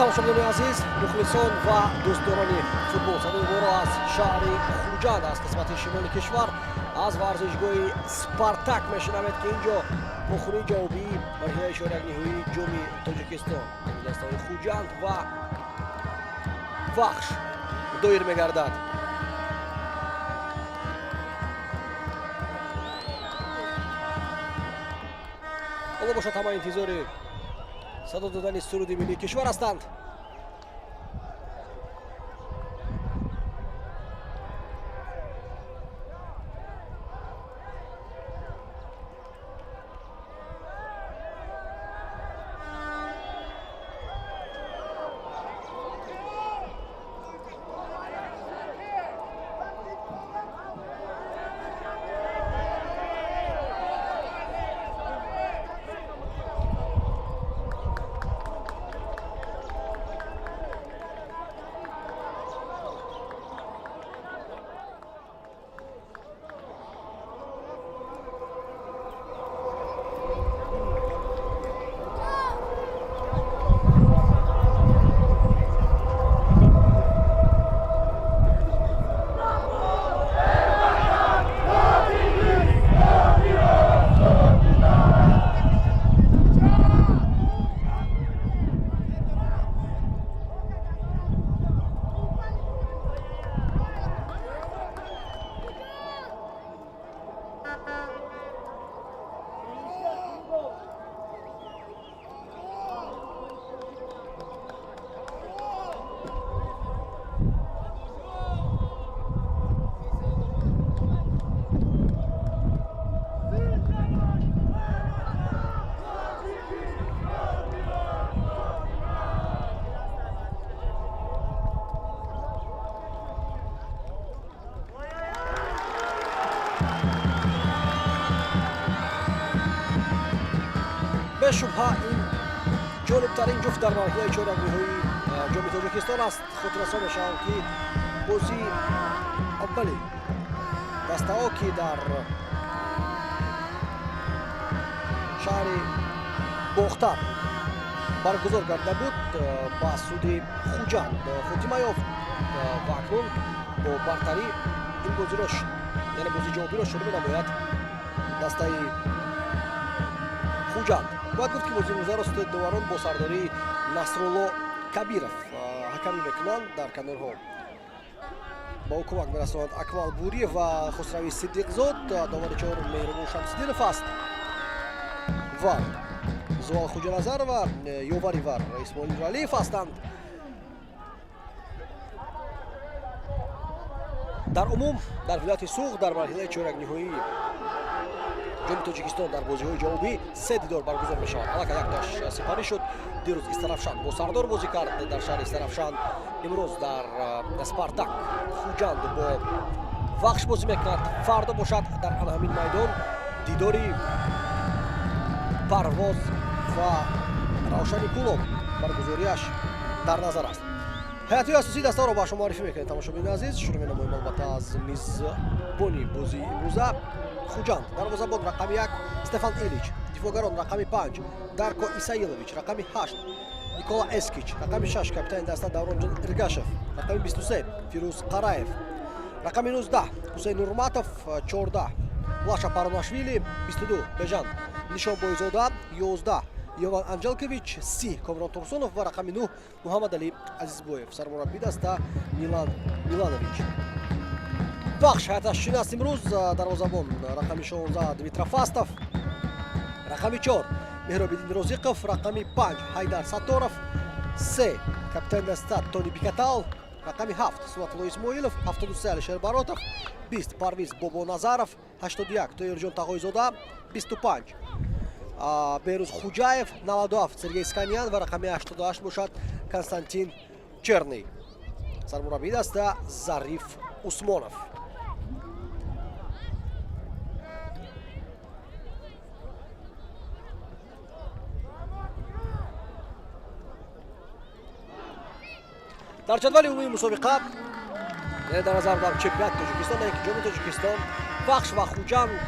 тамошобинони азиз, мухлисон ва дӯстдорони футбол, садои боро аз шаҳри Хуҷанд аз қисмати шимоли кишвар аз варзишгоҳи Спартак мешунавед ки инҷо мухрии ҷавобии марҳилаи 4-1 ҷоми Тоҷикистон дастаҳои Хуҷанд ва Вахш доир мегардад. ҳоло бошад ҳама интизори садо додани суруди миллии кишвар ҳастанд. бешубҳа ин ҷолибтарин ҷуфт дар марҳилаи чоракниҳои ҷоми Тоҷикистон аст. худрасон мешавам ки бозии аввали дастаҳо ки дар шаҳри бохтар баргузор карда буд ба суди Хуҷанд хотима ёфт ва акнун бо бартарӣ ин бозиро яъне бозии ҷавобиро шурӯъ менамояд дастаи хуҷанд. бояд гуфт ки бозии имрӯзаро сутеддоварон бо сардории Насрулло Кабиров ҳакамӣ мекунанд. дар канорҳо ба ӯ кӯмак мерасонанд Акмал Буриев ва Хусрави Сиддиқзод. довари чорум Меҳрубон Шамсиддинов аст. вар Зуал Хуҷаназар ва ёвари вар Исмоил Нуралиев ҳастанд. дар умум дар вилояти Суғд дар марҳилаи чоракниҳоӣ ҷоми Тоҷикистон дар бозиҳои ҷавобӣ 3 дидор баргузор мешавад. аллакай якдаш сипарӣ шуд. дирӯз Истарафшан бо Сардор бозӣ кард дар шаҳри Истарафшан. имрӯз дар Спартак Хуҷанд бо Вахш бозӣ мекунад. фардо бошад дар ана ҳамин майдон дидори Парвоз ва Равшани Кулов баргузориаш дар назар аст. ҳайатҳои асосии дастаро ба шумо маърифӣ мекунем тамошобини азиз. шурӯъ менамоем албатта аз мизбони бозии имрӯза Хуҷанд. дарвозабон рақами 1 Стефан Илич, дифогарон рақами 5 Дарко Исаилович, рақами 8 Никола Эскич, рақами 6 капитани даста Давронҷон Иргашев, рақами 23 Фирӯз Қараев, рақами 19 Ҳусейн Нурматов, 14 Лаша Паронашвили, 22 Бежан Нишон Бойзода, 11 Йован Анҷелкевич, 30 Комрон Турсунов ва рақами 9 Муҳаммад Али Азизбоев. Сармураббӣ даста Милан Миланович. Вахш ҳайаташ чин аст имрӯз. дарвозабон рақами 16 Дмитро Фастов, рақами 4 Меҳробиддин Розиқов, рақами 5 Ҳайдар Сатторов, 3 капитани даста Тони Бикатал, рақами 7 Суватло Исмоилов, 73 Алишер Баротов, 20 Парвиз Бобоназаров, 81 Тоёрҷон Тағоизода, 25 Берӯз Хуҷаев, 97 Сергей Сканян ва рақами 88 бошад Константин Черный. Сармураббӣ даста Зариф Усмонов. дар ҷадвали умумии мусобиқа дар назар дар чемпионати Тоҷикистон ки ҷоми Тоҷикистон Вахш ва Хуҷанд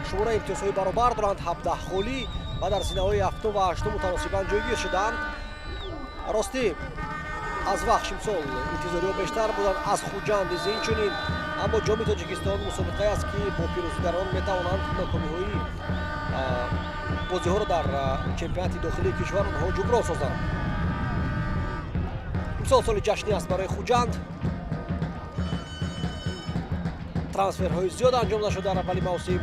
шумораи имтиёзҳои баробар доранд 17 холӣ ва дар зинаҳои 7 ва 8 мутаносибан ҷойгир шудаанд. ростӣ аз Вахш имсол интизориҳо бештар буданд, аз Хуҷанд инчунин, аммо ҷоми Тоҷикистон мусобиқае аст ки бо пирӯзигарон метавонанд нокомиҳои бозиҳоро дар чемпионати дохилии кишвар онҳо ҷуброн созанд. имсол соли ҷашнӣ аст барои Хуҷанд. трансферҳои зиёд анҷом нашуд дар аввали мавсим.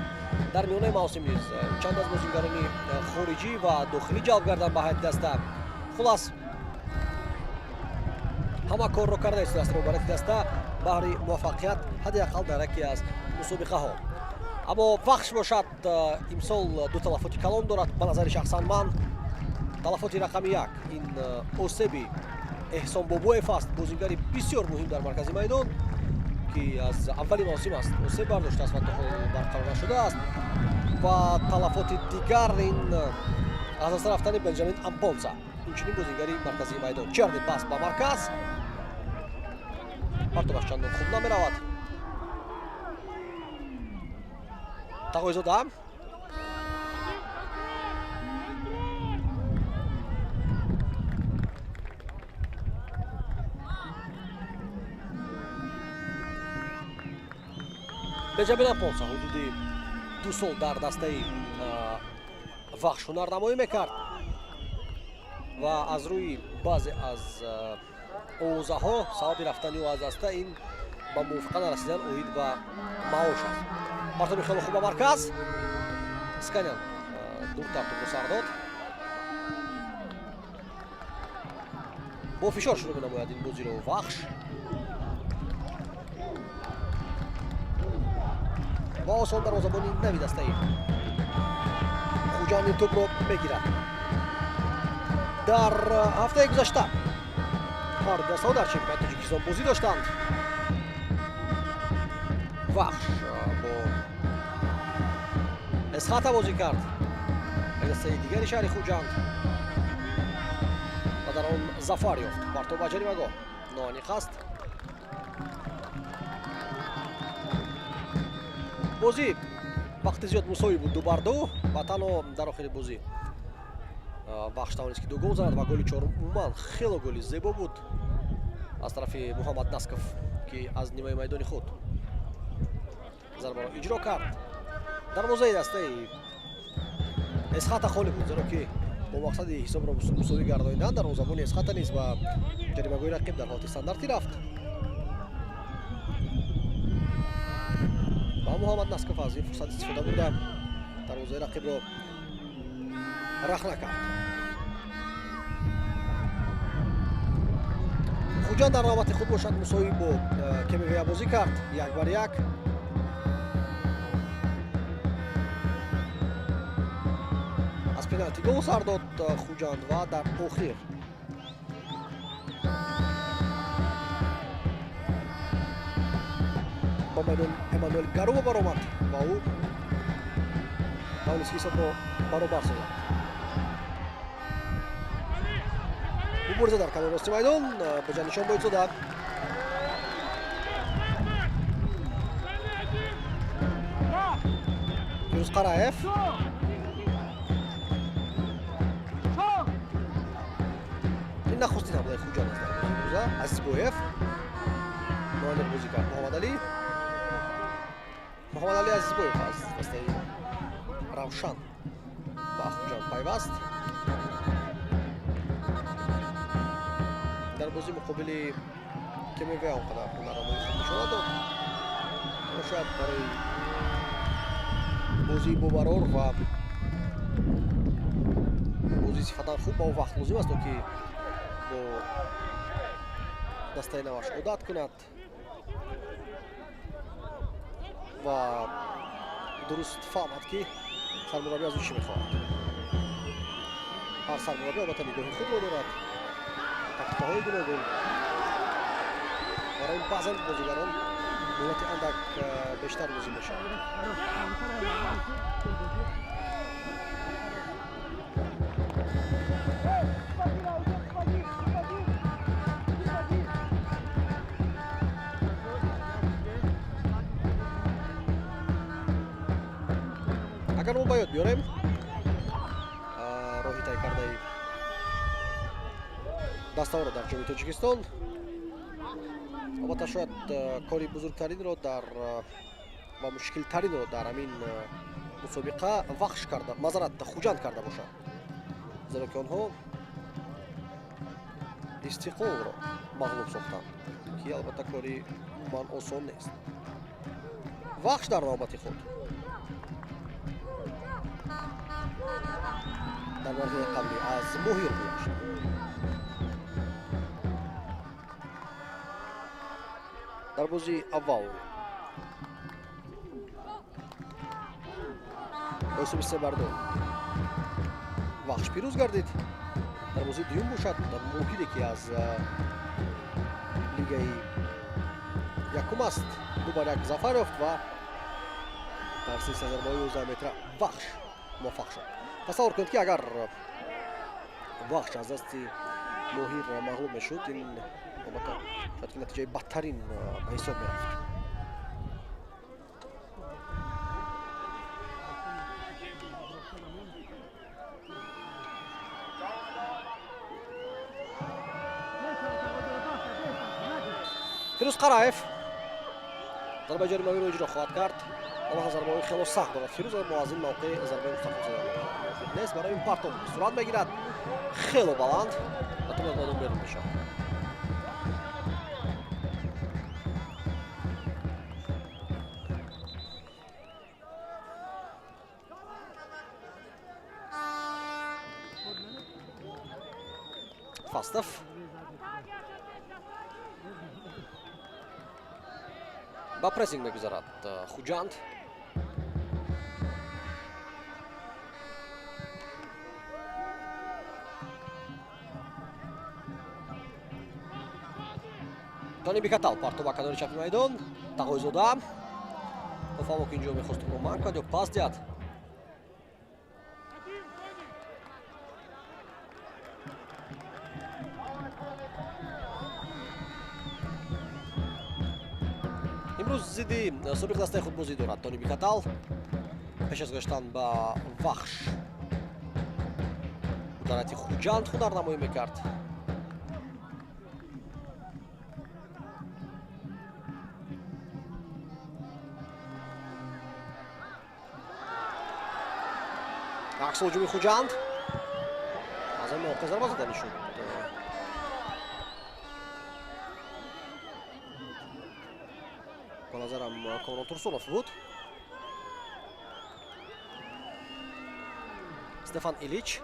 дар миёнаи мавсим низ чанд аз бозигарони хориҷӣ ва дохилӣ ҷалб гарданд ба ҳайати даста. хулас ҳама корро карда истояст робарати даста баҳри муваффақият ҳадди ақал дар яке аз мусобиқаҳо. аммо Вахш бошад имсол ду талафоти калон дорад. ба назари шахсан ман талафоти рақами 1 ин осеби Эҳсон Бобоев аст, бозигари бисёр муҳим дар маркази майдон ки аз аввали мавсим аст осеб бардоштааст ва то ҳол барқарор нашудааст. ва талафоти дигар ин аз даста рафтани Бенҷамин Ампонса, инчунин бозигари марказии майдон. Черни пас ба марказ, партоваш чандон хуб намеравад. Тағоизода Бенҷамин Ампонса ҳудуди 2 сол дар дастаи Вахш ҳунарнамоӣ мекард ва аз рӯи баъзе аз овозаҳо сабаби рафтани ӯ аз даста ин ба мувофиқа нарасидан оид ба маош аст. партоби хело хуб ба марказ. Сканян дуртар тӯбро сар дод. бо фишор шурӯъ менамояд ин бозиро Вахш. ва осон дарвозабони нави дастаи Хуҷанд ин тӯбро мегирад. дар ҳафтаи гузашта ҳар дастаҳо дар чемпионати Тоҷикистон бозӣ доштанд. Вахш бо эсхата бозӣ кард дастаи дигари шаҳри Хуҷанд ва дар он зафар ёфт. партоб ба ҷаримагоҳ ноаниқ аст. бозӣ вақти зиёд мусови буд 2-2 ва танҳо дар охири бозӣ Вахш тавонист ки 2 гол занад ва голи чорум умуман хело голи зебо буд аз тарафи Муҳаммад Насков ки аз нимаи майдони худ зарбаро иҷро кард. дарвозаи дастаи эсхата холӣ буд, зеро ки бо мақсади ҳисобро мусовӣ гардонидан дарвозабони эсхата низ ба ҷаримагоҳи рақиб дар ҳолати стандартӣ рафт. ба муҳаммад Насков аз ин фурсат истифода бурда дарвозаи рақибро рахна кард. хуҷанд дар навбати худ бошад мусовӣ бо Кемевия бозӣ кард 1-1. аз пеналти гол сар дод хуҷанд ва дар охир ба майдон Эммануэл Гарова баромад ва ӯ тавонист ҳисобро баробар созад. мубориза дар канори рости майдон ба ҷанишон Боитзода. Фирӯз Қараев. ин нахустин ҳамлаи хуҷанд аст дар мубориза. Азизбоев ноанер бозӣ кард. Муҳаммад Али Азизбоев аз дастаи Равшан ба хуҷанд пайваст. дар бозӣ муқобили Кемевия он қадар ҳунарамои худ нишона дод. шояд барои бозии бобарор ва бозии сифатан хуб ба ӯ вақт лозим аст ки бо дастаи наваш одат кунад ва дуруст фаҳмад ки сармураббӣ аз ӯ чӣ мехоҳад. ҳар сармураббӣ албатта нигоҳи худро дорад, тактикаҳои гуногун. барои баъзан бозигарон муддати андак бештар бозӣ мешавад. агар мо ба ёд биёрем роҳи тай кардаи даставро дар ҷоми Тоҷикистон, албатта шояд кори бузургтаринро ва мушкилтаринро дар ҳамин мусобиқа вахш карда, мазарат хуҷанд карда бошад, зеро ки онҳо Истиқлолро мағлуб сохтанд, ки албатта кори умуман осон нест. вахш дар навбати худ дар марҳилаи қаблӣ аз Моҳир гузашт. дар бозии аввал бо ҳисоби 3-2 вахш пирӯз гардид. дар бозии дуюм бошад Моҳире ки аз лигаи якум аст 2-1 зафар ёфт ва дар силсила зарбаҳои 11 метра вахш муваффақ шуд. тасаввур кунед ки агар вахш аз дасти Моҳир мағлуб мешуд, ин албатта шояд ки натиҷаи бадтарин ба ҳисоб мерафт. фирӯз Қараев зарбаи ҷаримавиро иҷро хоҳад кард. албатта зарбаҳои хело сахт дорад фирӯз, аммо аз ин мавқеъ зарбаи мустақим задан нест. барои ин партов сурат мегирад хело баланд ва тӯб аз майдон берун мешавад. Фастов ба прессинг мегузарад хуҷанд. Тони Бикатал партов ба канори чапи майдон. Тағоизода муфаҳмо ки инҷо мехост ӯро манъ кунад ё пас диҳад. имрӯз зидди собиқ дастаи худ бозӣ дорад Тони Бикатал. пеш аз гаштан ба вахш дар ҳайати хуҷанд ҳунарнамоӣ мекард. عکس هجومی خوجند از این موقع ضربه زدنی شد. به نظرم کامران ترسونوف بود. استفان ایلیچ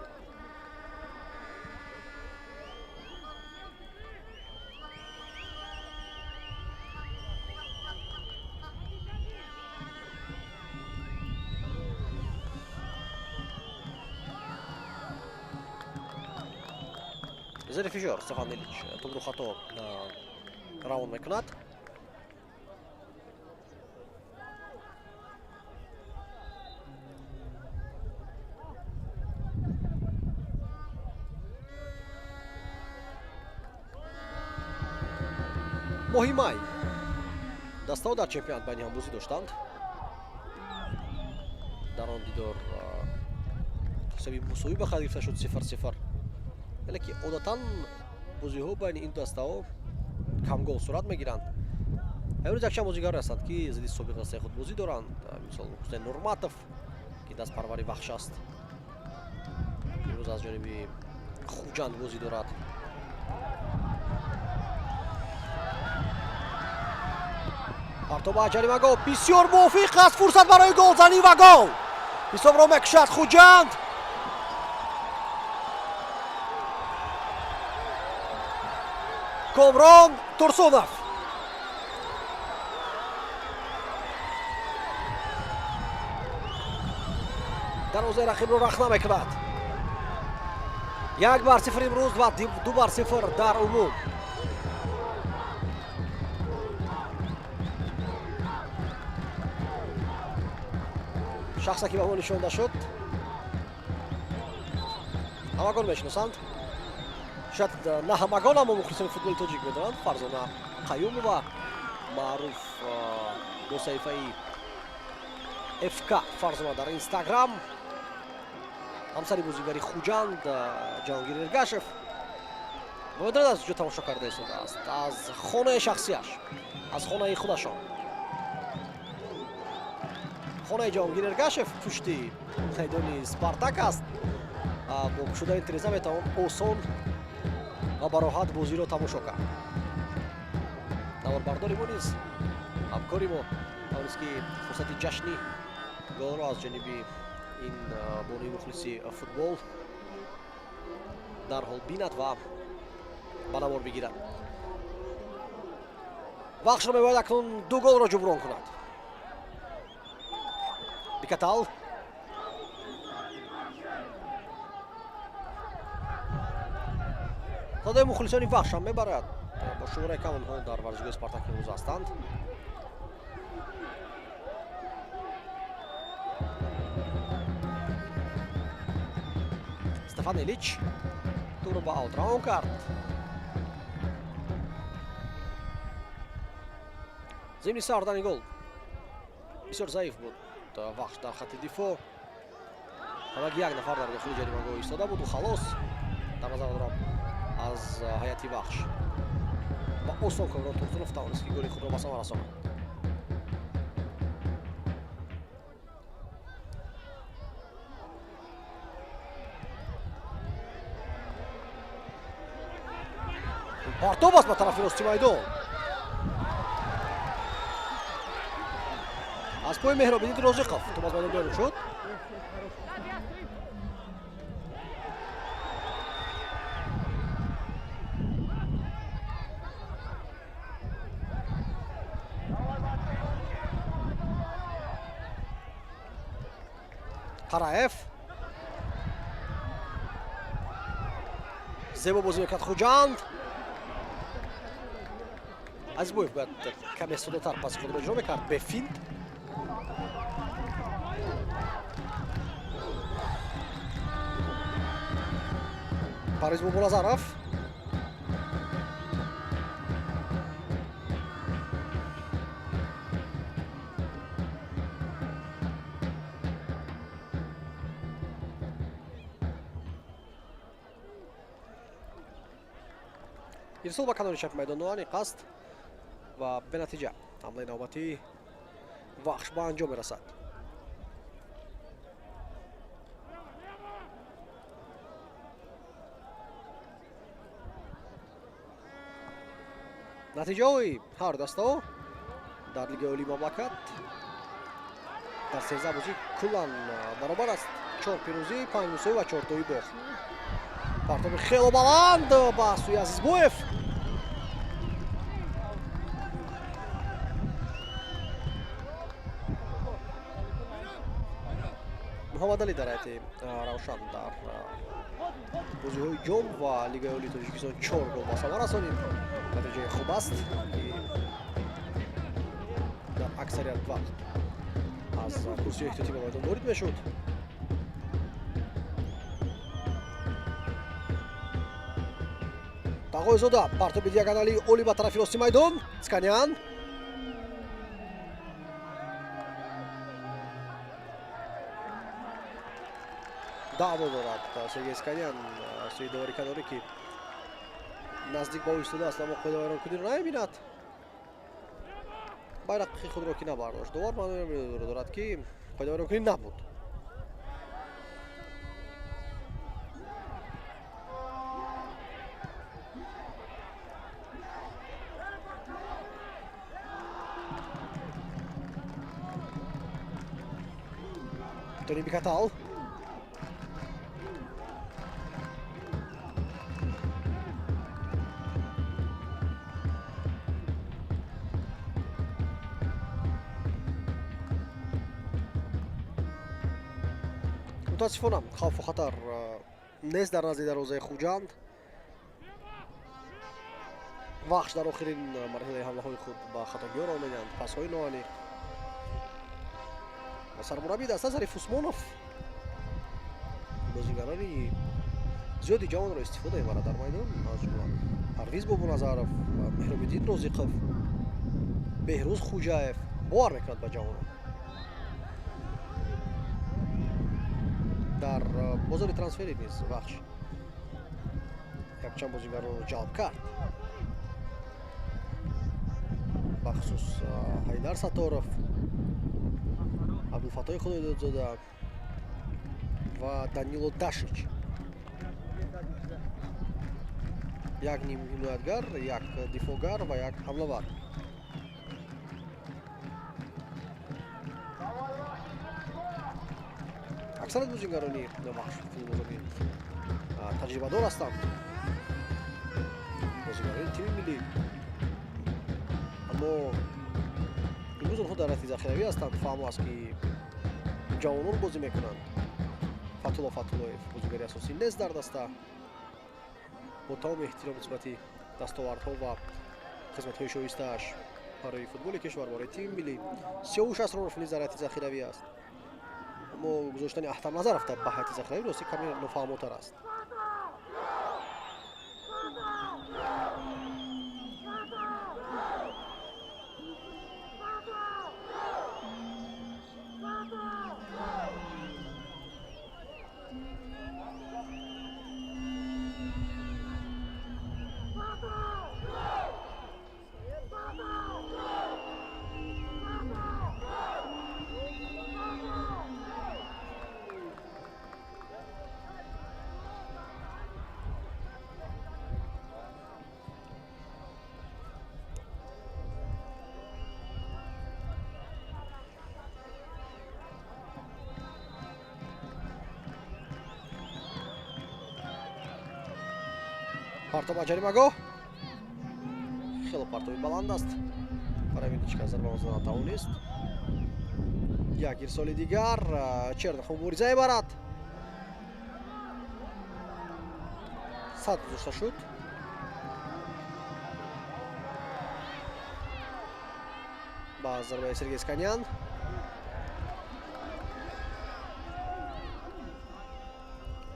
زرفیجور استفان ایلیچ توپ رو خطا راون میکند. مهمای دست‌ها در چمپیونات بین هم بازی داشتند. در آن دیدار حسابی مساوی به خط گرفته شد 0-0. ولی که عادتاً بازی‌ها بین این دست‌ها کم گل صورت می‌گیرند. امروز یکشنبه بازیگر هستند که ضد سابقه خود بازی دارند. مثلا حسین نورماتوف که دست پروری وخش است. امروز از جانب خوجند بازی دارد. پرتاب جریمه گل بسیار موفق است. فرصت برای گلزنی و گل. حساب را میکشد خوجند. کامران ترسونوف دروازه رقیب رو رخنه میکند. 1-0 امروز و 2-0 در عموم. شخصی که به ما نشانده شد همگان میشناسند. شاید نه همگان اما مخلصان فوتبال تاجیک میدانند. فرزانه قیوم و معروف دو صفحه FK فرزانه در اینستاگرام، همسری بازیگری خوجند جهانگیر ارگاشف با مدرد از جو تماشا کرده است از خانه شخصیش، از خانه خودشان. خانه جهانگیر ارگاشف پشتی میدان سپارتاک است. با گشودن تریزه میتوان آسان و به راحت بازی را تماشا کرد. نواربرداری ما نیست، همکاری ما است که فرصت جشنی گل را از جانب این بانوی مخلصی فوتبال در حال بیند و به نمار بگیرد. وقت را میباید اکنون 2 گل را جبران کند. بیکتال صدای مخلصانی وحش هم میبرد. با شماره کم آنها در ورزشگاه اسپارتاک امروز هستند. استفان ایلیچ تو رو با آوت راون کرد. ضمن ساردن گل بسیار ضعیف بود وحش در خط دفاع. فقط 1 نفر در داخل جریمه‌گاه ایستاده بود و خلاص در نظر دارم از هیئت وحش با آسان کامران ترسونوف توانست که گل خود را به ثمر رساند. پرتاب است به طرف راستی میدان. از پای مهرابی رازقوف توپ از میدان بیرون شد. قرائف زیبا بازی میکرد خوجند. از بویف باید کمی سودتر پس خود را اجرا میکرد به فینت. پاریز بولازارف ارسال به کنار چپ میدان نوانی قصد و به نتیجه حمله نوبتی وحش به انجام میرسد. натиҷаҳои ҳар даставо дар Лигаи Олии Мамлакат дар 13 бозӣ куллан баробар аст. 4 пирӯзӣ, 5 мусовӣ ва 4-тои бохт. Партоби хело баланд ба сӯи Азизбоев. Муҳаммад Али дар ҳайати равшан дар бозиҳои ҷом ва Лигаи Олии Тоҷикистон 4 гол ба самар расонид. натиҷаи хуб аст ки дар аксарият вақт аз курсии эҳтиётӣ ба майдон ворид мешуд. тағоизода партоби диагонали оли ба тарафи рости майдон. Сканян даъво дорад Сергей Сканян сӯи довари канорӣ ки наздик ба ӯ истодааст, аммо қоидаи вайронкуниро намебинад. байрақи худро ки набардошт. довар маънои дорад ки қоидаи вайронкунӣ набуд. Тони Бикатал мутаассифона хавфу хатар нест дар назди дарвозаи Хуҷанд. вахш дар охирин марҳилаи ҳамлаҳои худ ба хатогиён омаданд. пасҳои ноаниқ. сармураббии даста Зариф Усмонов бозигарони зиёди ҷавонро истифода мебарад дар майдон. аз ҷумла Парвиз Бобуназаров, Меҳробиддин Розиқов, Беҳрӯз Хуҷаев бовар мекунад ба ҷавонон. дар бозори трансферӣ низ вахш якчанд бозигаронро ҷалб кард. бахусус Ҳайдар Сатторов, Абдулфаттоҳи Худоидодзода ва Данило Дашич. як ним ҳимоятгар, як дифоъгар ва як ҳамлавар. аксарият бозигарони вахш футболбозони таҷрибадор ҳастанд. бозигарони тими миллӣ. аммо имрӯз онҳо дар ҳайати захиравӣ ҳастанд. фаҳмо аст ки ҷавонон бозӣ мекунанд. Фатулло Фатуллоев бозигари асосӣ нест дар даста. бо тамоми эҳтиром нисбати дастовардҳо ва хизматҳои шоистааш барои футболи кишвар, барои тими миллӣ, Сиёвуш Асроров низ дар ҳайати захиравӣ аст. аммо гузоштани Ахтар Назаров ба ҳайати захиравӣ рости каме нофаҳмотар аст. партоб ба ҷаримагоҳ. хело партоби баланд аст. барои ин ҳеҷ кас зарба мазон натавонист. як ирсоли дигар. Чернов мубориза мебарад. сад гузошта шуд. ба зарбаи Сергей Сканян.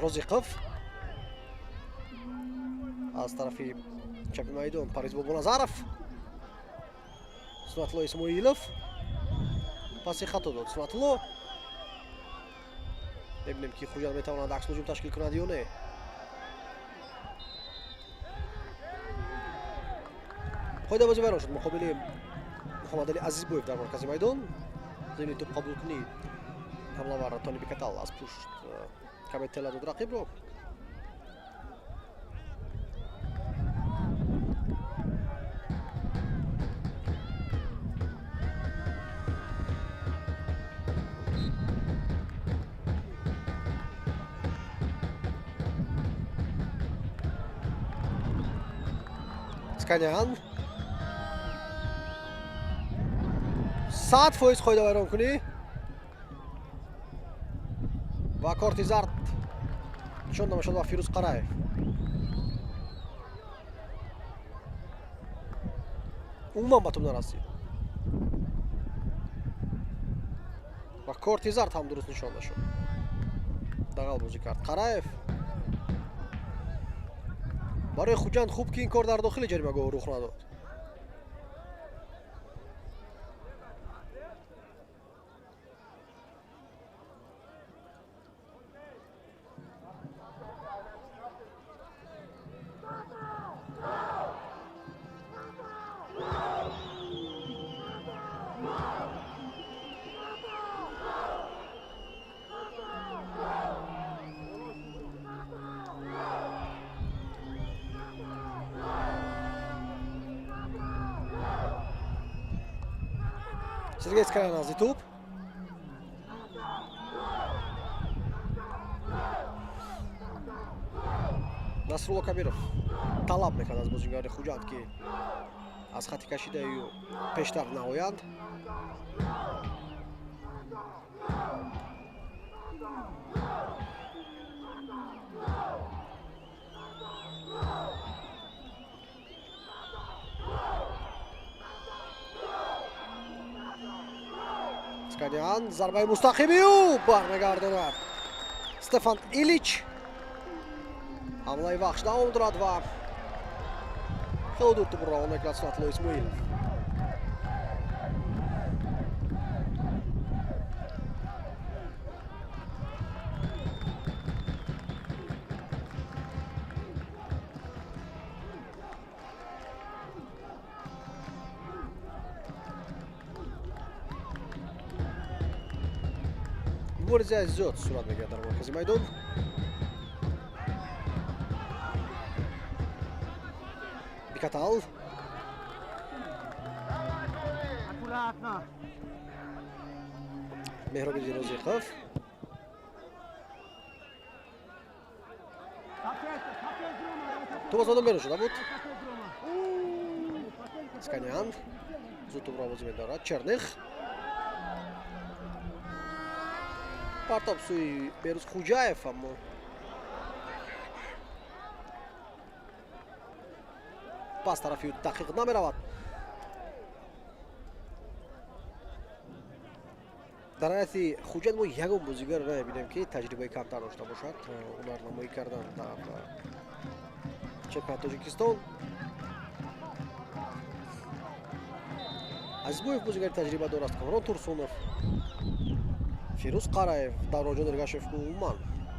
Розиқов аз тарафи чапи майдон. Парвиз Бобуназаров, Сунатулло Исмоилов паси хато дод. Сунатулло, мебинем ки Хуҷанд метавонад акс ҳуҷум ташкил кунад ё не. қоида бозӣ вайрон шуд муқобили Муҳаммад Али Азизбоев дар маркази майдон. замини тӯб қабулкунӣ ҳамлавар Тони Бикатал аз пушт каме тела дод рақибро. Сканян. 100% хоҳед вайрон кунӣ ва корти зард нишон дада шуд ба Фирӯз Қараев. умуман ба ту нарасид ва корти зард ҳам дуруст нишонда шуд. дағал бозӣ кард Қараев. барои Хуҷанд хуб ки ин кор дар дохили ҷаримагоҳ рух надод. Сергей Сканян назди туп. Насрулло Кабиров талаб мекард аз бозигарони Хуҷанд ки аз хати кашидаи пештар наоянд. Сканян зарбаи мустақимиу бармегардонад Стефан Илич. ҳамлаи вахш давом дорад ва хеле дур тӯбро равона мекунад Сунатло Исмоилов. муборизаи зиёд сурат мегирад дар маркази майдон. Бикатал. Меҳробиди Розиқов. Ту озодон берун шуда буд. Сканян зуд тӯбро бозӣ медорад. Черних. партоб сӯи Берӯз Хуҷаев, аммо пас тарафи дақиқ намеравад. дар ҳайати Хуҷанд мо ягон бозигар намебинем ки таҷрибаи камтар дошта бошад ҳунарнамоӣ кардан дар чемпионати Тоҷикистон. Азизбоев бозигари таҷрибадор аст. Камрон Турсунов, Фирӯз Қараев, Давронҷон Эргашев ки умуман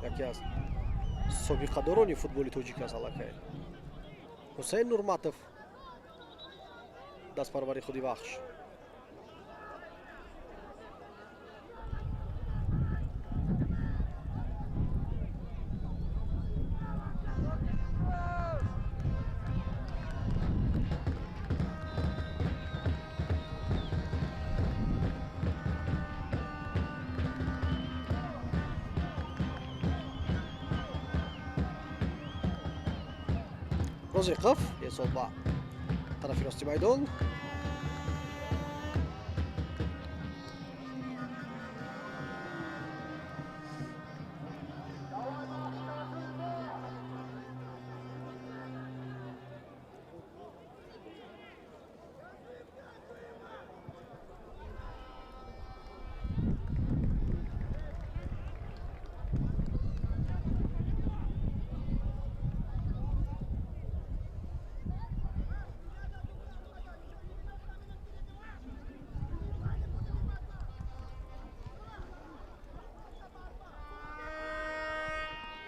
яке аз собиқадорони футболи тоҷик аст аллакай. Ҳусейн Нурматов, дастпарвари Худи Бахш. Розиқов есол ба тарафи рости майдон.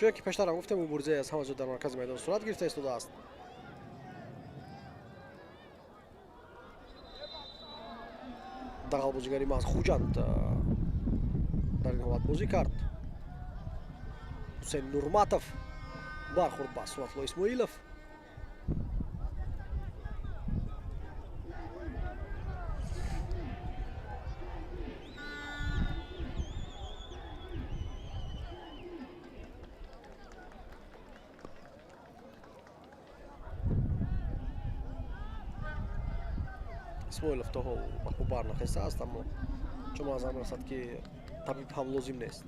чуне ки пештарам гуфтем муборизаи аз ҳама ҷо дар маркази майдон сурат гирифта истодааст. дағал бозигари ма аз Хуҷанд дар ин ҳолат бозӣ кард. Ҳусейн Нурматов бархӯрд ба Сунатло Исмоилов. исмоилов toho популярна хеса аст, аммо шумо аз ҳам расад ки табиб ҳам лозим нест.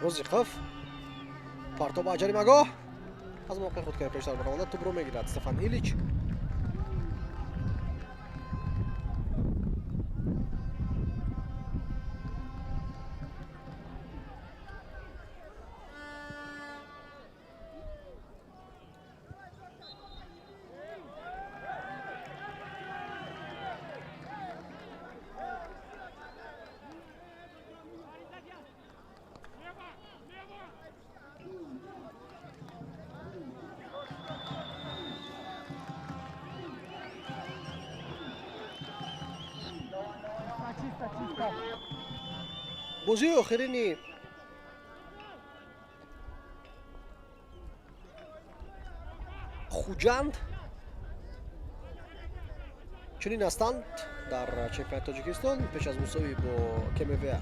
Розиқов партоб ба ҷаримагоҳ аз мавқеъ худ карда пештар баромада тӯбро мегирад Стефан Илич. бозии охирини хуҷанд чунин ҳастанд дар чемпионати Тоҷикистон пеш аз мусовӣ бо КМВА.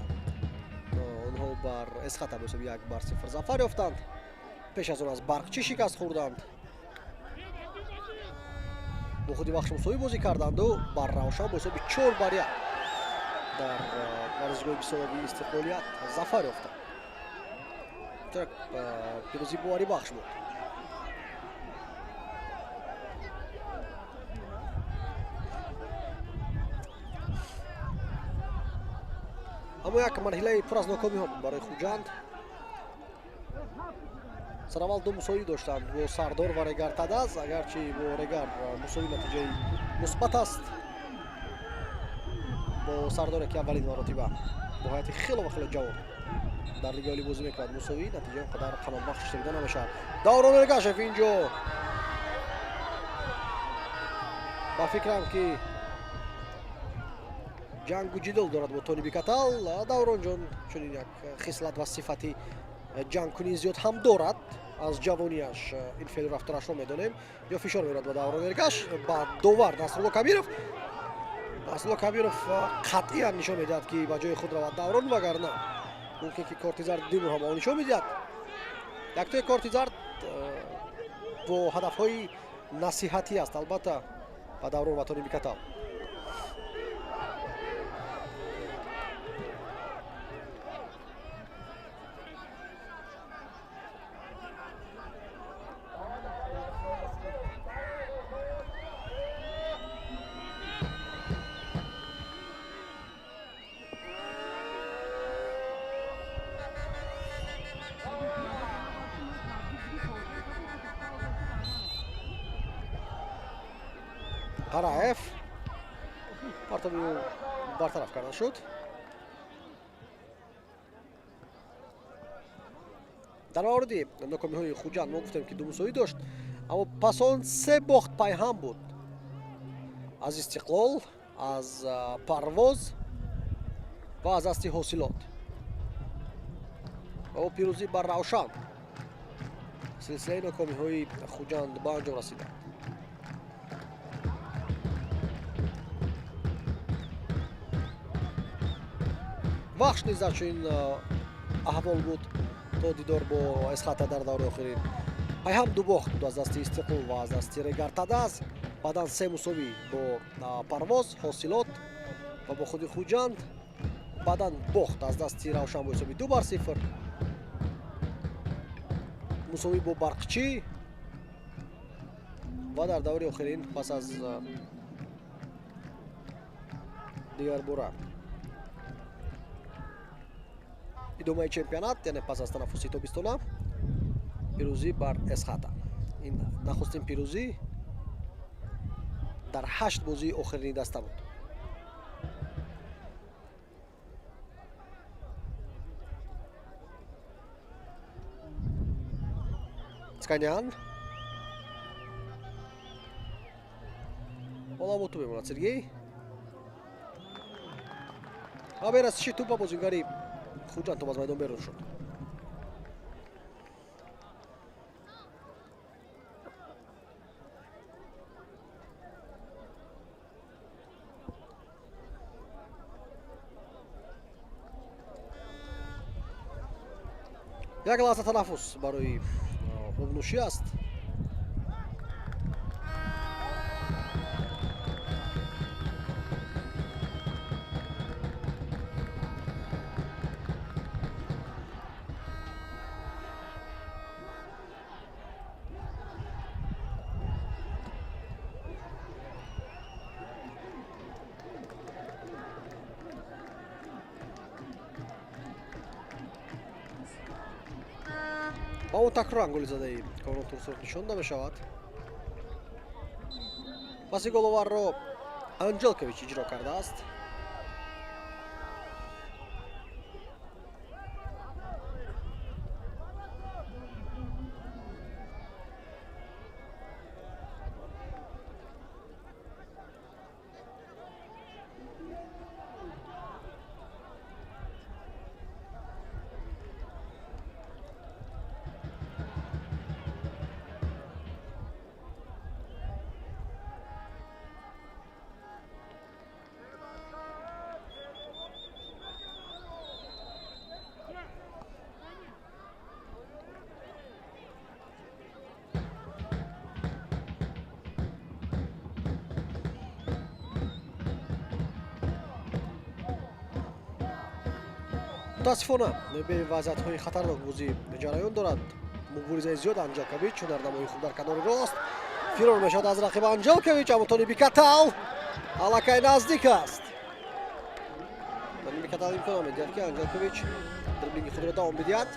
онҳо бар Эсхата бо ҳисоби 1-0 зафар ёфтанд. пеш аз он аз Барқчӣ шикаст хӯрданд. бо худи бахш мусовӣ бозӣ карданду бар Равшан бо ҳисоби 4-1 дар варзишгоҳи бисёбӣ Истиқлолият зафар ёфтанд. пирӯзӣ боварӣ бахш буд. аммо як марҳилаи пур аз нокомиҳо буд барои Хуҷанд. сараввал ду мусовӣ доштанд бо Сардор ва Регар Тадаз. агарчи бо Регар мусовӣ натиҷаи мусбат аст, бо Сардоре ки аввалин маротиба бо ҳайати хело ва хело ҷавон дар лигаи олӣ бозӣ мекунад мусовӣ, натиҷа он қадар қаномбахш шида намешавад. Даврон Эргашев инҷо ба фикрам ки ҷангу ҷидол дорад бо Тони Бикатал. Даврон ҷон чунин як хислат ва сифати ҷангкунии зиёд ҳам дорад. аз ҷавонияш ин феълу рафторашро медонем. ё фишор мерод ба Даврон Эргаш, ба довар Насрулло Кабиров. Насрулло Кабиров қатъиян нишон медиҳад ки ба ҷои худ равад Даврон, вагарна мумкин ки корти зард димур ҳам он нишон медиҳад. яктои корти зард бо ҳадафҳои насиҳатӣ аст албатта ба Даврон ва Тони Бикатал. Қараев партоби бартараф карда шуд. дар мавриди нокомиҳои Хуҷанд мо гуфтем ки ду мусовӣ дошт, аммо пас он се бохт пайҳам буд аз Истиқлол, аз Парвоз ва аз Асти Ҳосилот. ва пирӯзӣ бар Равшан силсилаи нокомиҳои Хуҷанд ба анҷом расида. бахш низ дар чунин аҳвол буд то дидор бо Эсхата дар давраи охирин. пайҳам ду бохт буд аз дасти Истиқлол ва аз дасти Регар Тадаз. баъдан се мусовӣ бо Парвоз, Ҳосилот ва бо худи Хуҷанд. баъдан бохт аз дасти Равшан бо ҳисоби 2-0. мусовӣ бо Барқчӣ ва дар давраи охирин пас аз дигарбора идомаи чемпионат, яъне пас аз танаффуси тобистона, пирӯзӣ бар Эсхата. ин нахустин пирӯзӣ дар 8 бозии охирини даста буд. Сканян бола бо ту мемонад Сергей. ва берасиши тӯпа бозингари хуҷандтоб аз майдон берун шуд. як лаҳза танаффус барои обнӯшӣ аст. ба он такрор голи задаи Камрон Турсунов нишонда мешавад. паси головарро Анҷелкович иҷро кардааст. мутаассифона бе вазъиятҳои хатарнок бозӣ ҷараён дорад. муборизаи зиёд Анҷелкович ҳунарнамои худ дар канори рост фирор мешавад аз рақиб Анҷелкович, аммо Тони Бикатал аллакай наздик аст. Тони Бикатал имкон медиҳад ки Анҷелкович дриблинги худро давом бидиҳад.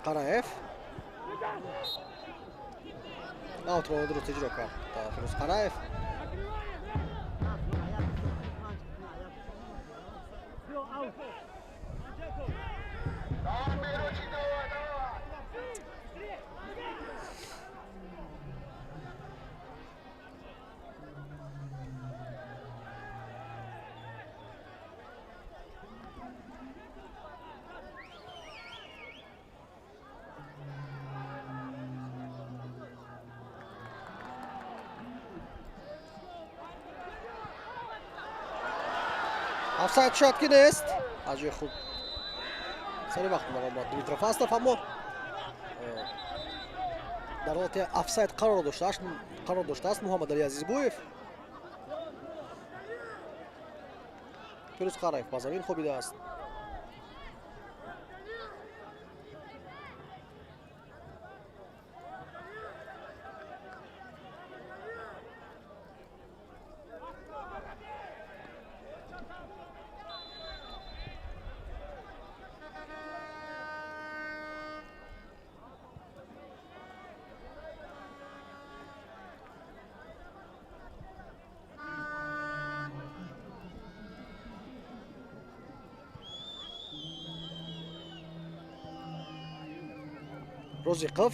Қараев аутро дуруст иҷро кард Фирӯз Қараев. офсайд шуд ки нест. аз ҷои худ сари вақт мағлуб Димитров ҳастов, аммо дар ҳолати офсайд қарор доштааст Муҳаммадалӣ Азизбоев. Фирӯз Қараев ба замин хобидааст. Розиқов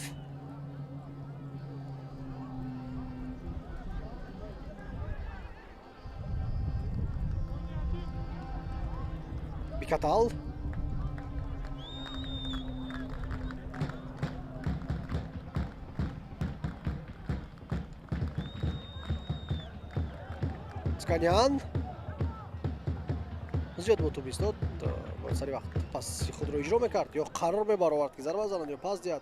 Бикатал Сканян зиёд бо тӯб истод, бояд сари вақт паси худро иҷро мекард ё қарор мебаровард ки зарба занад ё пас диҳад.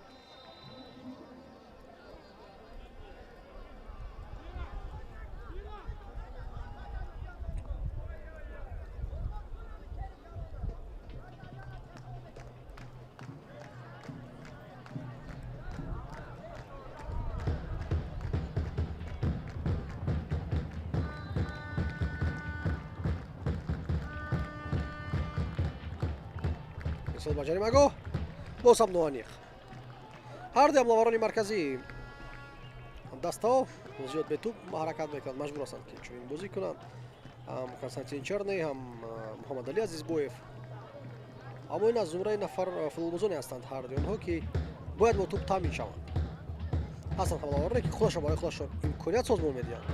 ба ҷаримагоҳ боз ҳам ноаниқ. ҳар ду ҳамловарони марказӣ дастҳо зиёд бетӯб ҳаракат мекунанд, маҷбур ҳастанд ки чунин бозӣ кунанд. ҳам Константин Черный, ҳам Муҳаммадалӣ Азизбоев. аммо ин аз зумраи нафар футболбозоне ҳастанд ҳар ду онҳо ки бояд бо тӯб таъмин шаванд. ҳастанд ҳамлавароне ки худашон барои худашон имконият созмон медиҳанд,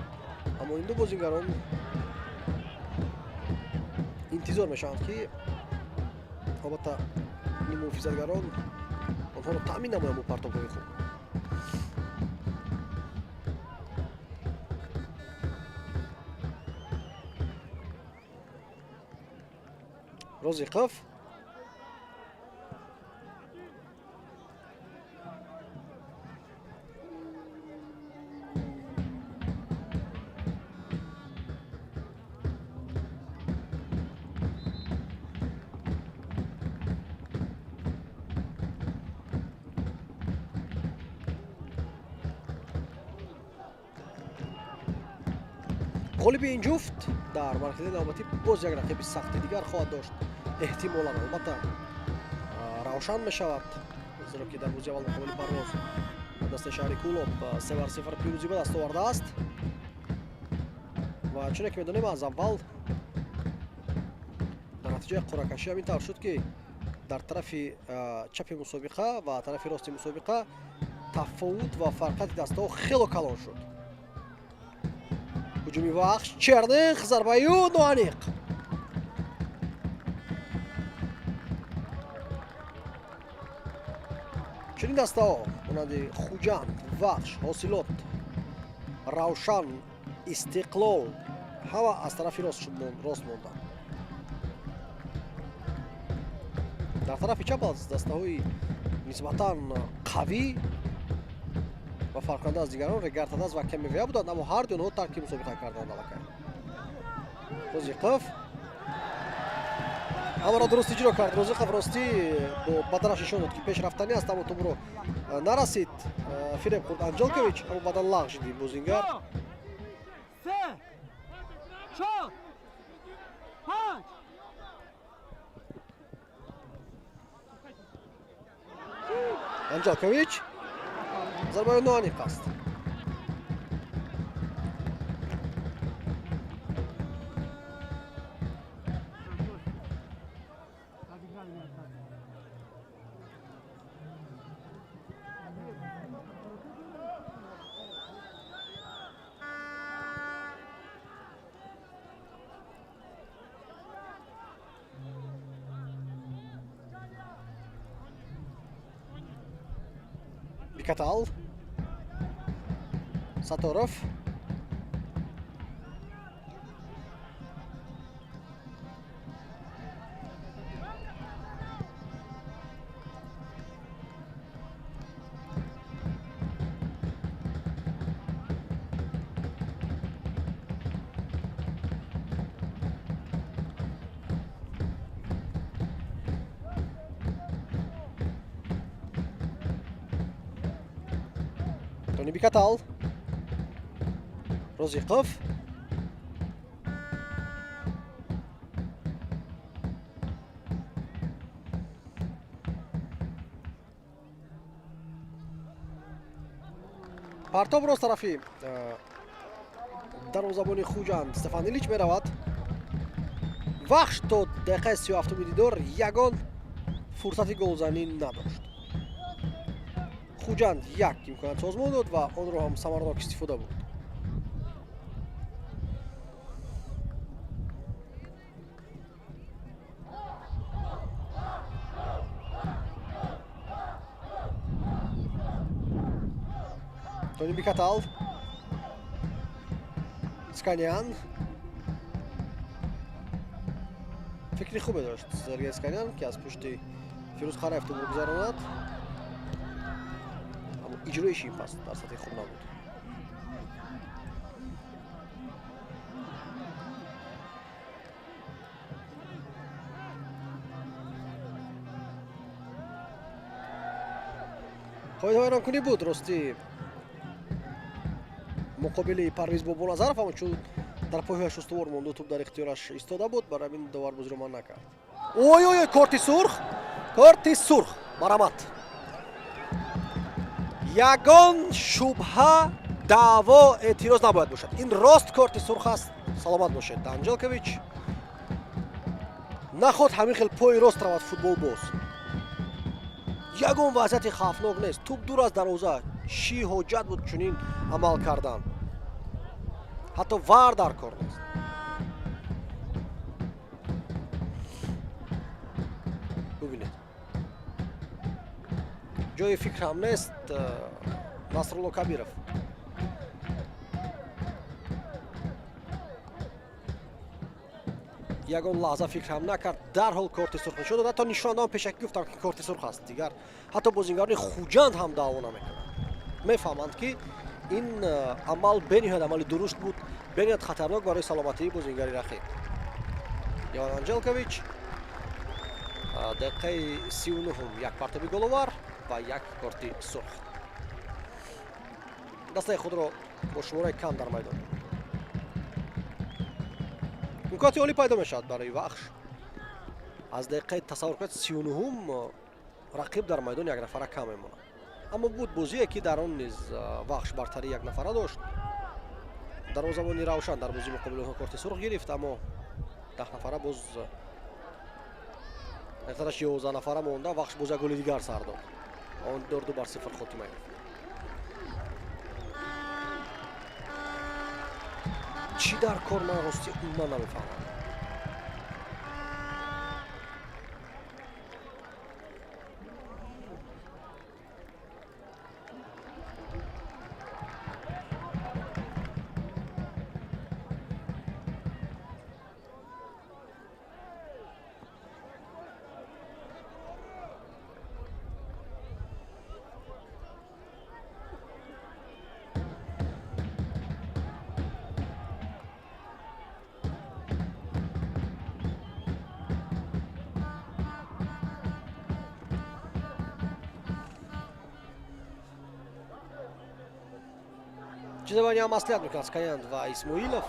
аммо ин ду бозигарон интизор мешаванд ки албатта ин муҳофизатгарон онҳоро таъмин намоянд бо партовҳои хуб. Розиқов غالبی این جفت در مرحله نوبتی باز یک رقیب سختی دیگر خواهد داشت احتمالاً. البته روشن می شود زیرا که در بازی اول مقابل پرواز دست شهری کولوب 3-0 پیروزی به دست آورده است و چون که میدونیم از اول در نتیجه قرعه کشی همین طور شد که در طرف چپ مسابقه و طرف راست مسابقه تفاوت و فرقت دست‌ها خیلی کلان شد. هجومی وقت چرنیخ ضربه نوانیق چنین دسته ها مانند خوجند، وخش، حاصلات، روشن، استقلال همه از طرف راست ماندند. در طرف چپ از دسته های نسبتاً قوی و فرقنده از دیگران رگرتداز و کمیویا بودند، اما هر دو نها ترکیب مسابقه کردند. розиқов аммо дуруст иҷро кард. розиқов ростӣ бо баданаш нишон дод ки пешрафтанӣ аст, аммо тӯбро нарасид. фиреб хурд анҷелкович, аммо баъдан лағ шиди бозингар. анҷелкович зарбаи ноаниқ аст. Бикатал, Саторов, Бикатал, розиқов, партов рост тарафи дарвозабони хуҷанд Стефан Илич меравад. вахш то дақиқаи 37 дидор ягон фурсати голзанӣ надошт. хуҷанд як имконият созмон дод ва онро ҳам самаранок истифода бурд. тони бикатал, сканян фикри хубе дошт Сергей Сканян ки аз пушти Фирӯз Қараев тӯбро гузаронад, аммо иҷроиш ин пас дар сатҳи хуб набуд. хоҳида вайронкунӣ буд ростӣ муқобили Парвиз Бобоназаров, аммо чун дар поҳояш устувор монду тӯб дар ихтиёраш истода буд, барои ҳамин доварбозиро ман накард. ой корти сурх марамат. ягон шубҳа, даъво, эътироз набояд бошад. ин рост корти сурх аст. саломат бошед Анҷелкович. наход ҳамин хел пои рост равад футбол боз. ягон вазъияти хавфнок нест. тӯб дур аз дарвоза چی حجت بود چنین عمل کردن. حتی وار در کار نیست. ببینید جای فکر هم نیست نصرالله کبیرов. ягон лаҳза фикрам накард, дарҳол корти сурх нишон дод. ҳатто нишондам пешакӣ гуфтам ки корти сурх аст. дигар ҳатто бозингарони хуҷанд ҳам даъво намекунанд. мефаҳманд ки ин амал бениҳоят амали дуруст буд, бениҳоят хатарнок барои саломатии бозингари рақиб. Иван Анҷелкович дақиқаи 39-ум як партоби головар ва як корти сурх. дастаи худро бо шумораи кам дар майдон. имконоти олӣ пайдо мешавад барои вахш. аз дақиқаи тасаввур кунед 39-ум рақиб дар майдон як нафара кам мемонад. аммо буд бозие ки дар он низ вахш бартари як нафара дошт. дарвозабони равшан дар бозии муқобили онҳо корти сурх гирифт, аммо 10 нафара боз ҳақиқаташ 11 нафара монда вахш боз як голи дигар сар дод. он 2-0 хотима гирифт. چی در کار من راستی من نمیفهمم. Чизование маслят мекунад Скаян ва Исмоилов.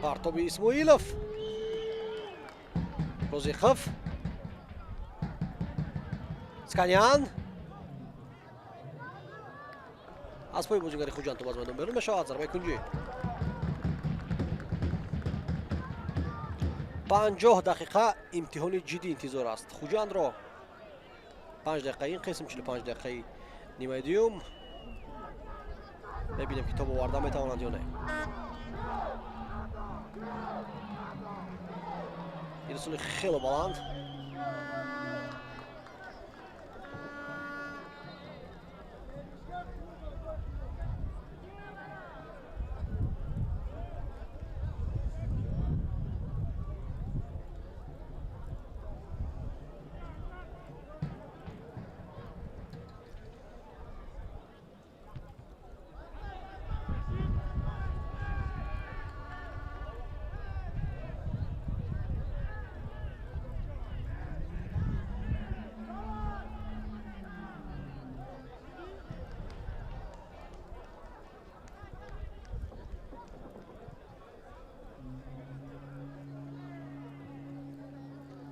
партоби Исмоилов. Розихов. Скаян. аз пои бозингари хуҷанд то аз майдон берун мешавад. зарбаи кунҷӣ. 50 дақиқа имтиҳони ҷиддӣ интизор аст. хуҷандро 5 дақиқаи ин қисм, 45 дақиқаи нимаи дуюм. мебинем ки тоб оварда метавонанд ё не. ирсоли хело баланд.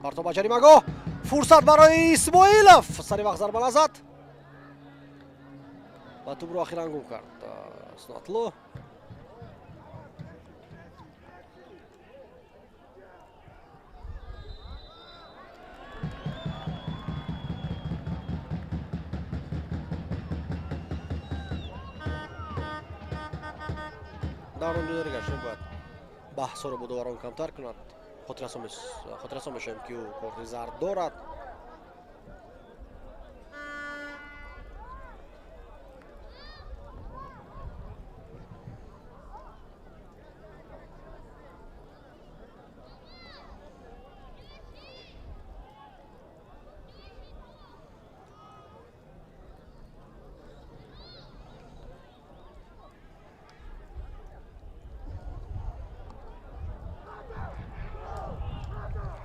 партоб ба ҷаримагоҳ. фурсат барои Исмоилов. сари вақт зарба назад ва тӯбро ахиран гум кард Сунъатло. дар он ҷо дигар шояд бояд баҳсҳоро бо доварон камтар кунад. хотиррасон мешавем ки ӯ корти зард дорад.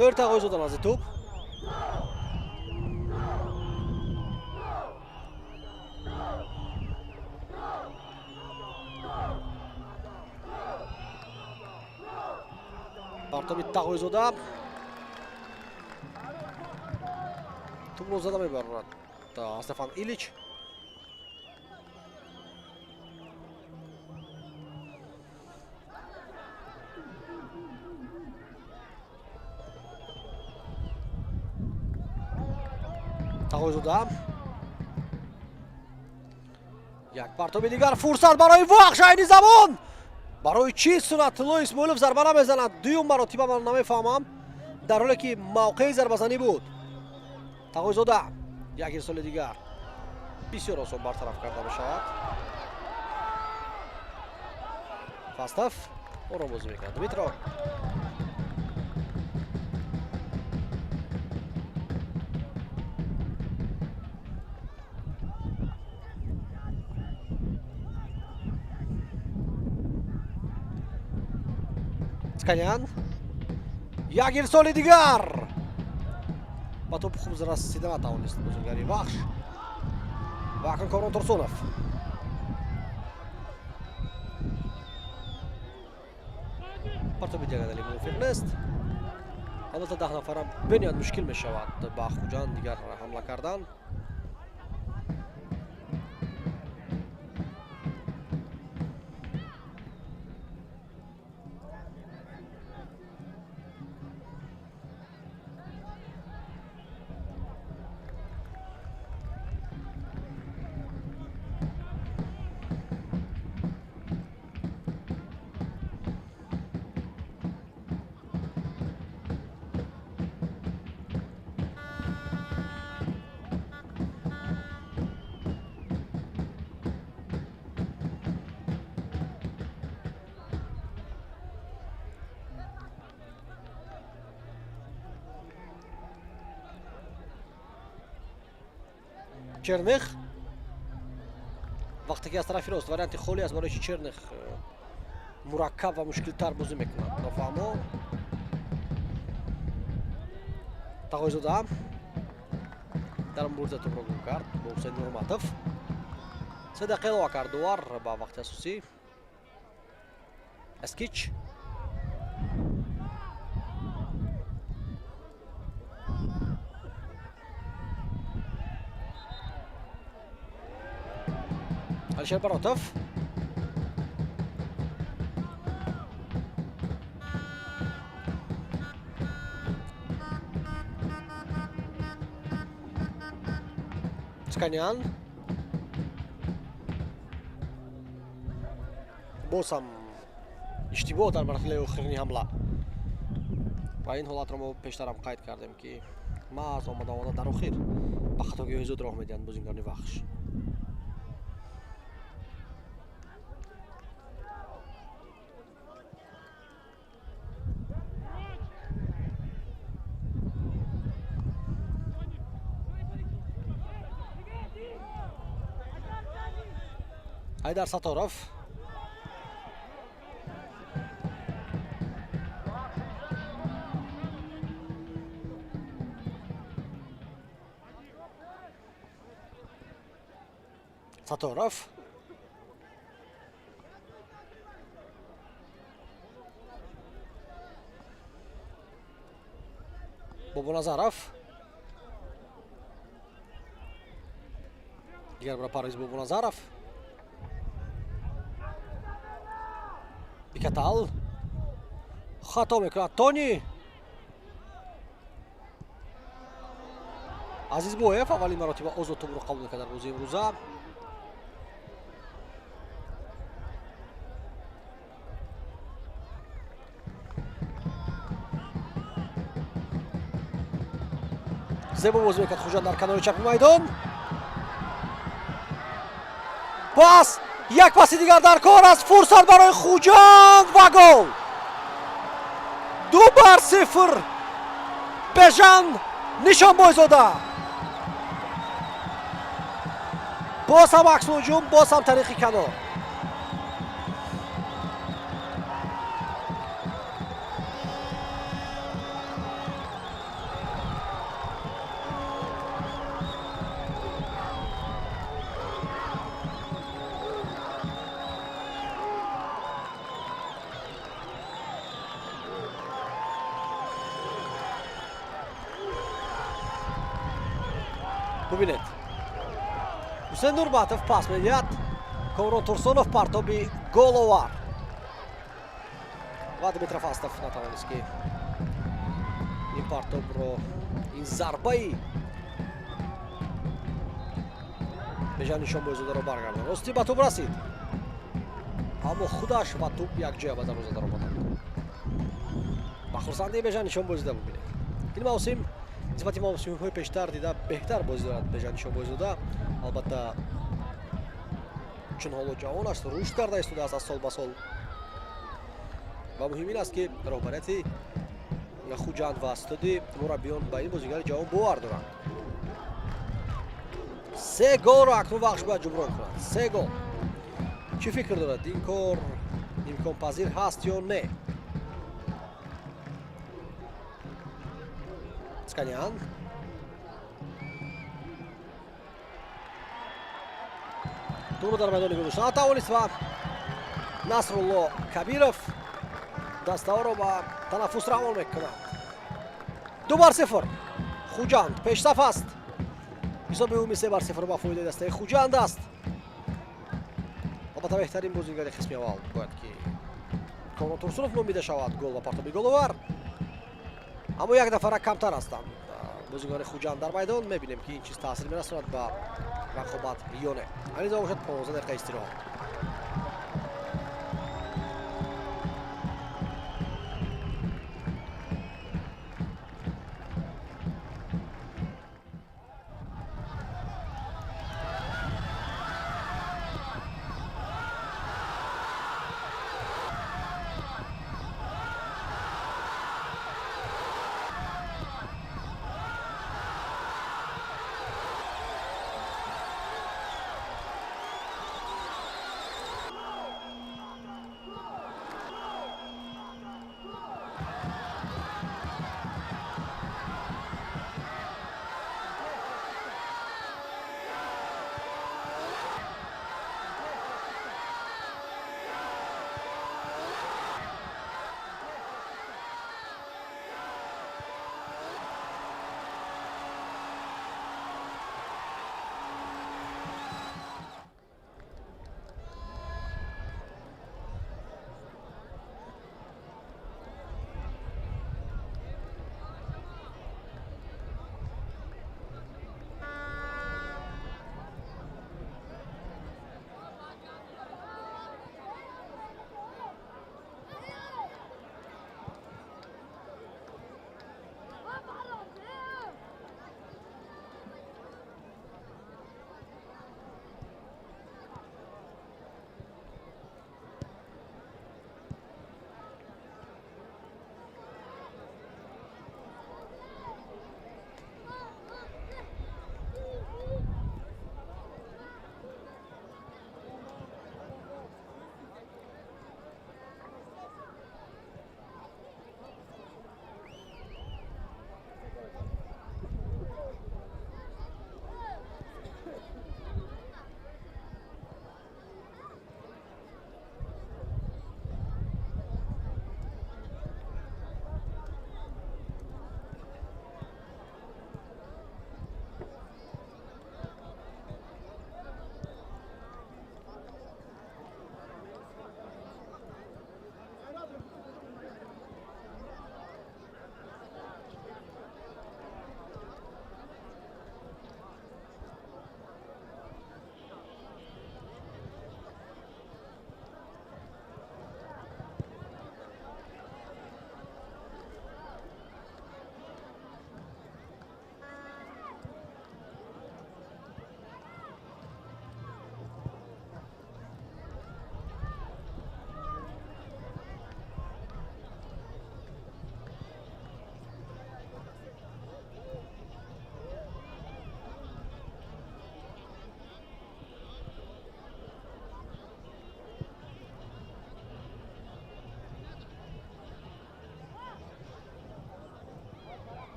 Тӯр тағои зодан аз тӯб. партоби тағоизода тӯбро зада мебарад Стефан Илич. тағойзуда. Як партоби дигар, фурсат барои вақш айни замон. барои чӣ сурат Тилло Исмоилов зарба намезанад? дуюм маротиба ман намефаҳмам, дар ҳоле ки мавқеи зарбазанӣ буд. тағойзода як ирсоли дигар бисёр осон бартараф карда мешавад. Фастов ором бозӣ мекунад. Дмитров Сканян, як ирсоли дигар. ба тӯб хуб расида натавонист бозигари Вахш. ва акн Коврон Турсунов. партоби дигарали мувофиқ нест. албатта 10 нафара бениҳоят мушкил мешавад ба Хуҷанд дигар ҳамла кардан. Черних. вақте ки аз тарафи рост варианти холӣ аст, барои чи Черних мураккаб ва мушкилтар бозӣ мекунад. нофаҳмо. тағойзода дар мурда тӯбро гум кард бо Ҳусейн Нурматов. 3 дақиқа илова кард дувар ба вақти асосӣ. Эскич Алишер Баротов. Сканян. боз ҳам иштибоҳ дар марҳилаи охирини ҳамла. ва ин ҳолатро мо пештарам қайд кардем ки маъз омада дар охир ба хатогиҳои зуд роҳ медиҳанд бозингарони Вахш. Айдар Саторов. Саторов. Бобоназаров. Дигар бара Парвиз Бобоназаров. Бикатал. хато мекунад Тони. Азизбоев аввалин маротиба озод тӯбро қабул мекард дар бозии имрӯза. зебо бозӣ мекард Хуҷанд дар канори чапи майдон. пас як паси дигар дар кор аст. фурсат барои Хуҷанд ва гол. 2-0 Бежан Нишонбойзода. боз ҳам аксу ҳуҷум, боз ҳам тариқи канор. бубинед. Ҳусейн Нурматов пас медиҳад. Коврон Турсунов партоби головар. ва Дмитров Фастов натавонист ки ин партобро, ин зарбаи бежан нишонбозидаро баргардон. Рости ба туп расид, аммо худаш ва туп якҷоя ба дарвозадаро омаданд. ба хурсандии бежан нишонбозида бубинед. ин мавсим нисбати мавсимҳои пештар дида беҳтар бозӣ дорад бежан нишонбозида. албатта чун ҳоло ҷавон аст, рушд карда истодааст аз сол ба сол. ва муҳим ин аст ки роҳбарияти хуҷанд ва студи мураббиён ба ин бозигари ҷавон бовар доранд. 3 голро акнун вақтш бояд ҷуброн кунад. 3 гол. чӣ фикр дорад? ин кор имконпазир ҳаст ё не? Сканян тӯро дар майдони гузошта натавонист ва Насрулло Кабиров дастаҳоро ба танаффус равон мекунад. 2-0 Хуҷанд пешсаф аст. ҳисоби умumi 3-0 ба фоидаи дастаи Хуҷанд аст. албатта беҳтарин бозигари қисми аввал бояд ки Конон Турсунов номида шавад гол ва партоби головар. аммо як нафара камтар ҳастанд бозигари Хуҷанд дар майдон. мебинем ки ин чиз таъсир мерасонад ба рақобат ё не. ализа бошад 15 дақиқа истироҳат.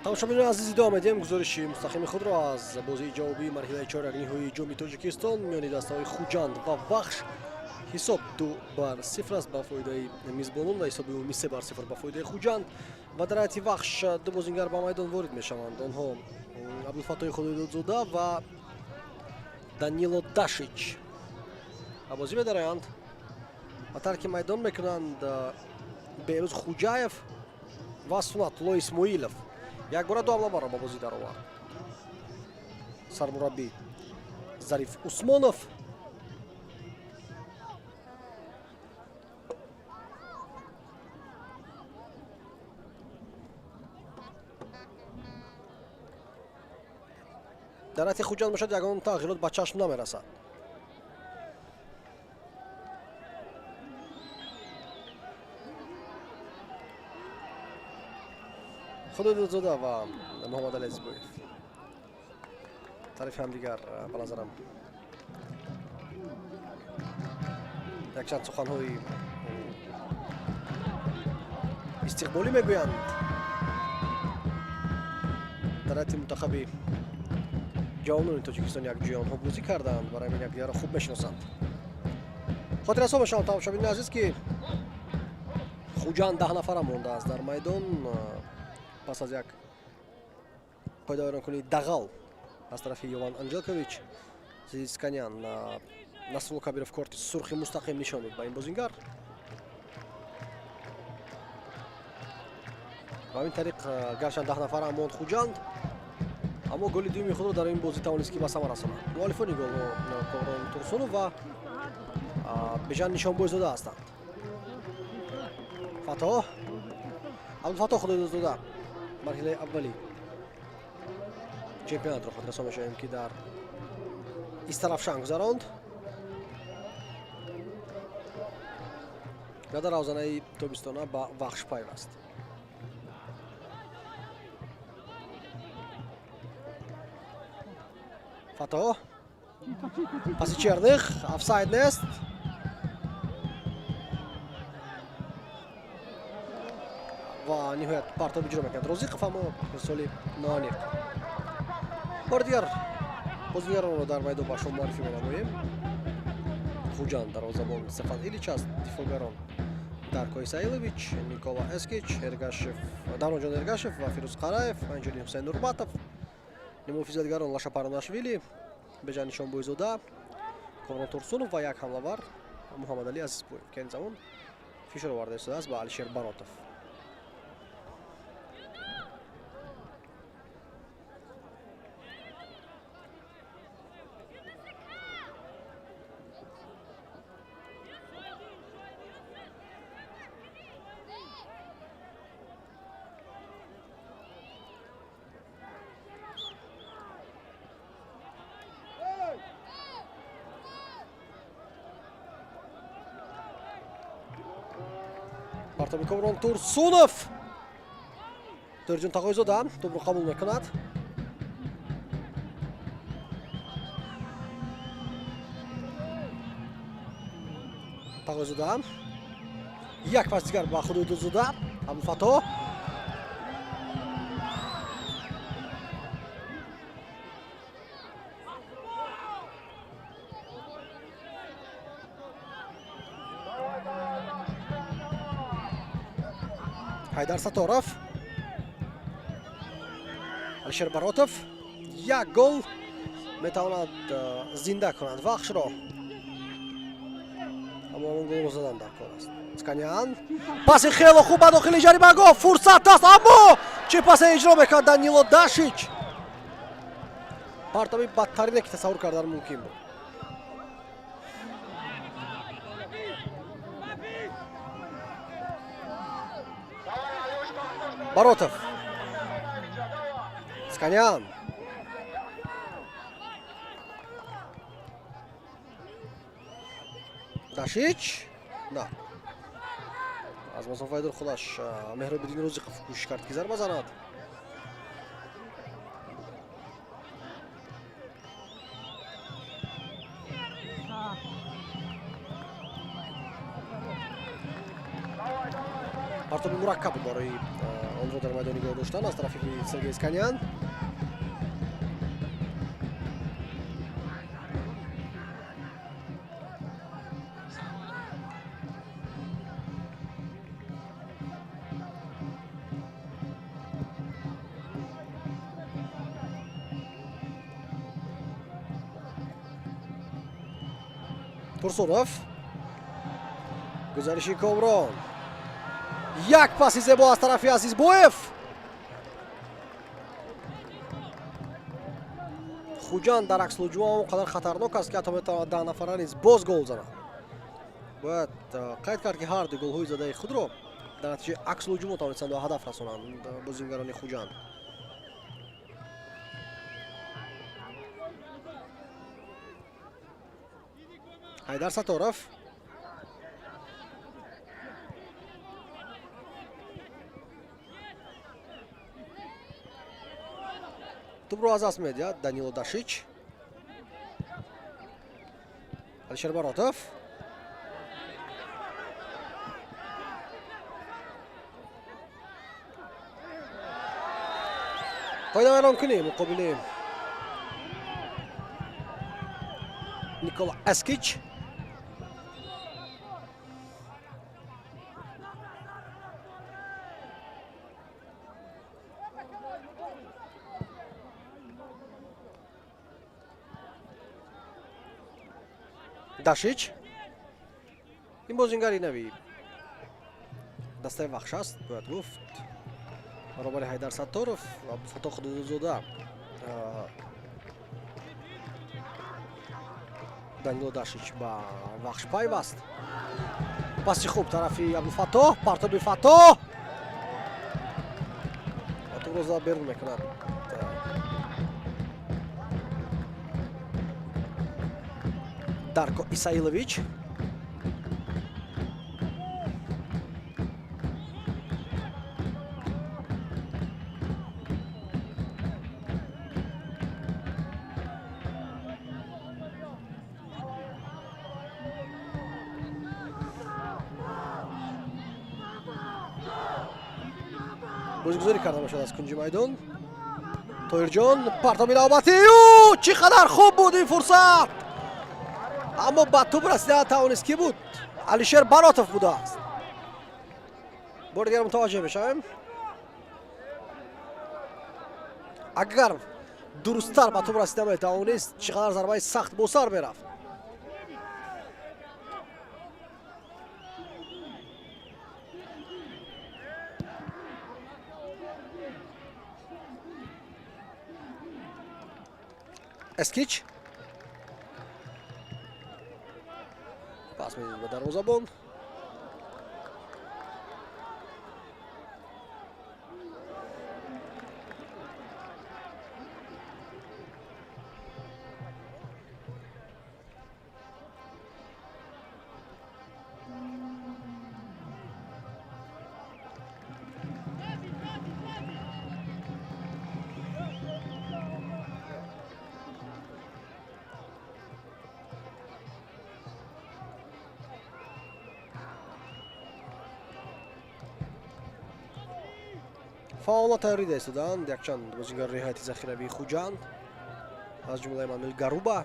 тамошобинони азиз идома медиҳем гузориши мустақими худро аз бозии ҷавобии марҳилаи чоракниҳои ҷоми Тоҷикистон миёни дастаҳои Хуҷанд ва Вахш ҳисоб 2-0 аст ба фоидаи мизбонон ва ҳисоби умумӣ 3-0 ба фоидаи Хуҷанд ва дар ҳайати Вахш ду бозингар ба майдон ворид мешаванд. Онҳо Абдулфаттоҳи Худоидодзода ва Данило Дашич ба бозӣ медароянд ва тарки майдон мекунанд Беҳрӯз Хуҷаев ва Сунатулло Исмоилов. Якбора ду ҳамлаварро ба бозӣ даровард. Сармураббӣ Зариф Усмонов дар ҳайати Хуҷанд бошад ягон тағйирот ба чашм намерасад. Худоидодзода ва Муҳаммад Али Азизбоев тарифи ҳамдигар ба назарам якчанд суханҳои истиқболӣ мегӯянд. дар ҳайати мунтахаби ҷавонони Тоҷикистон якҷоя онҳо бозӣ карданд, барои ҳамин якдигарро хуб мешиносанд. хотиррасо мешавам тамошобини азиз ки Хуҷанд 10 нафара мондааст дар майдон пас аз як қоидавайронкунии дағал аз тарафи Йован Анҷелкович. Зисканян Насрулло Кабиров корти сурхи мустақим нишон дод ба ин бозингар. ба ҳамин тариқ гарчанд 10 нафара монд Хуҷанд, аммо голи дуюми худро дар ин бозӣ тавонист ки ба самар расонад. муаллифони голҳо Коврон Турсунов ва Бежан Нишонбойзода ҳастанд. Фатоҳ Абдулфаттоҳ Худоидодзода марҳилаи аввали чемпионатро хотиррасо мешавем ки дар Истарафшан гузаронд ва дар авзанаи тобистона ба Вахш пайваст. Фатоҳ паси Черних офсайд нест. ва ниҳоят партоб иҷро мекард Розиқов, аммо ирсоли ноаниқ. бори дигар бозигаронро дар майдон ба шумо муаллифӣ менамоем. Хуҷанд дарвозабон Стефан Илич аст, дифоъгарон Дарко Исаилович, Никола Эскич, Давронҷон Эргашев ва Фирӯз Қараев, инчунин Ҳусейн Нурбатов, нимуҳофизатгарон Лаша Паронашвили, Беҷан Нишонбойзода, Коврон Турсунов ва як ҳамлавар Муҳаммад Али Азизбоев ки ин замон фишор оварда истодааст ба Алишер Баротов. Партоби Коврон Турсунов Дурҷон Тағоизода тӯбро қабул мекунад. Тағоизода як пас дигар ба Худоидодзода. Абдулфаттоҳ Ҳайдар Саторов, Алишер Баротов, як гол метавонад зинда кунад Вахшро, аммо он голро задан дар кор аст. Сканян паси хело хуб ба дохили ҷаримагоҳ, фурсат аст, аммо чӣ пасе иҷро мекард Данило Дашич. партоби бадтарине ки тасаввур кардан мумкин буд. Баротов, Сканян, Дашич, на аз масофаи дур худаш Меҳробиддин Розиқов кӯшиш кард ки зарба занад. партоби мураккаб буд барои онро дар майдони гол доштан аз тарафи Сергей Сканян. Турсунов. Гузариши Коврон. Як паси зебо аз тарафи Азизбоев. Хуҷанд дар акслу ҷумо он қадар хатарнок аст ки ҳатто метавонад 10 нафара низ боз гол занад. Бояд қайд кард ки ҳар ду голҳои задаи худро дар натиҷаи акслу ҷумо тавонистанд ба ҳадаф расонанд бозингарони Хуҷанд. Хайдар Саторов. Тупро аз даст медиҳад Данило Дашич. Алишер Баротов. пойда вайрон кунӣ муқобили Никола Аскич. Дашич. ин бозингари нави дастаи вахш аст бояд гуфт. баробари Хайдар Сатторов ва Абдулфатто Худудузода Данило Дашич ба вахш пайваст. паси хуб тарафи Абдулфатто, партоби Фатто. Фатто зад берун мекунад. Дарко Исаилович. бозигузорӣ карда бошад аз кунҷи майдон. Тоирҷон партоби навбатӣ. Чӣ қадар хуб буд ин фурсат! аммо ба тӯб расида натавонист. ки буд? Алишер Баротов будааст. бори дигар мутаваҷҷеҳ мешавем. агар дурусттар ба тӯб расида метавонист, чӣ қадар зарбаи сахт бо сар мерафт. Эскич. пас медиҳад ба дарвозабон. фаъолона тайёрӣ истоданд якчанд бозингарони ҳайати захиравии Хуҷанд аз ҷумлаи Мануэл Гаруба,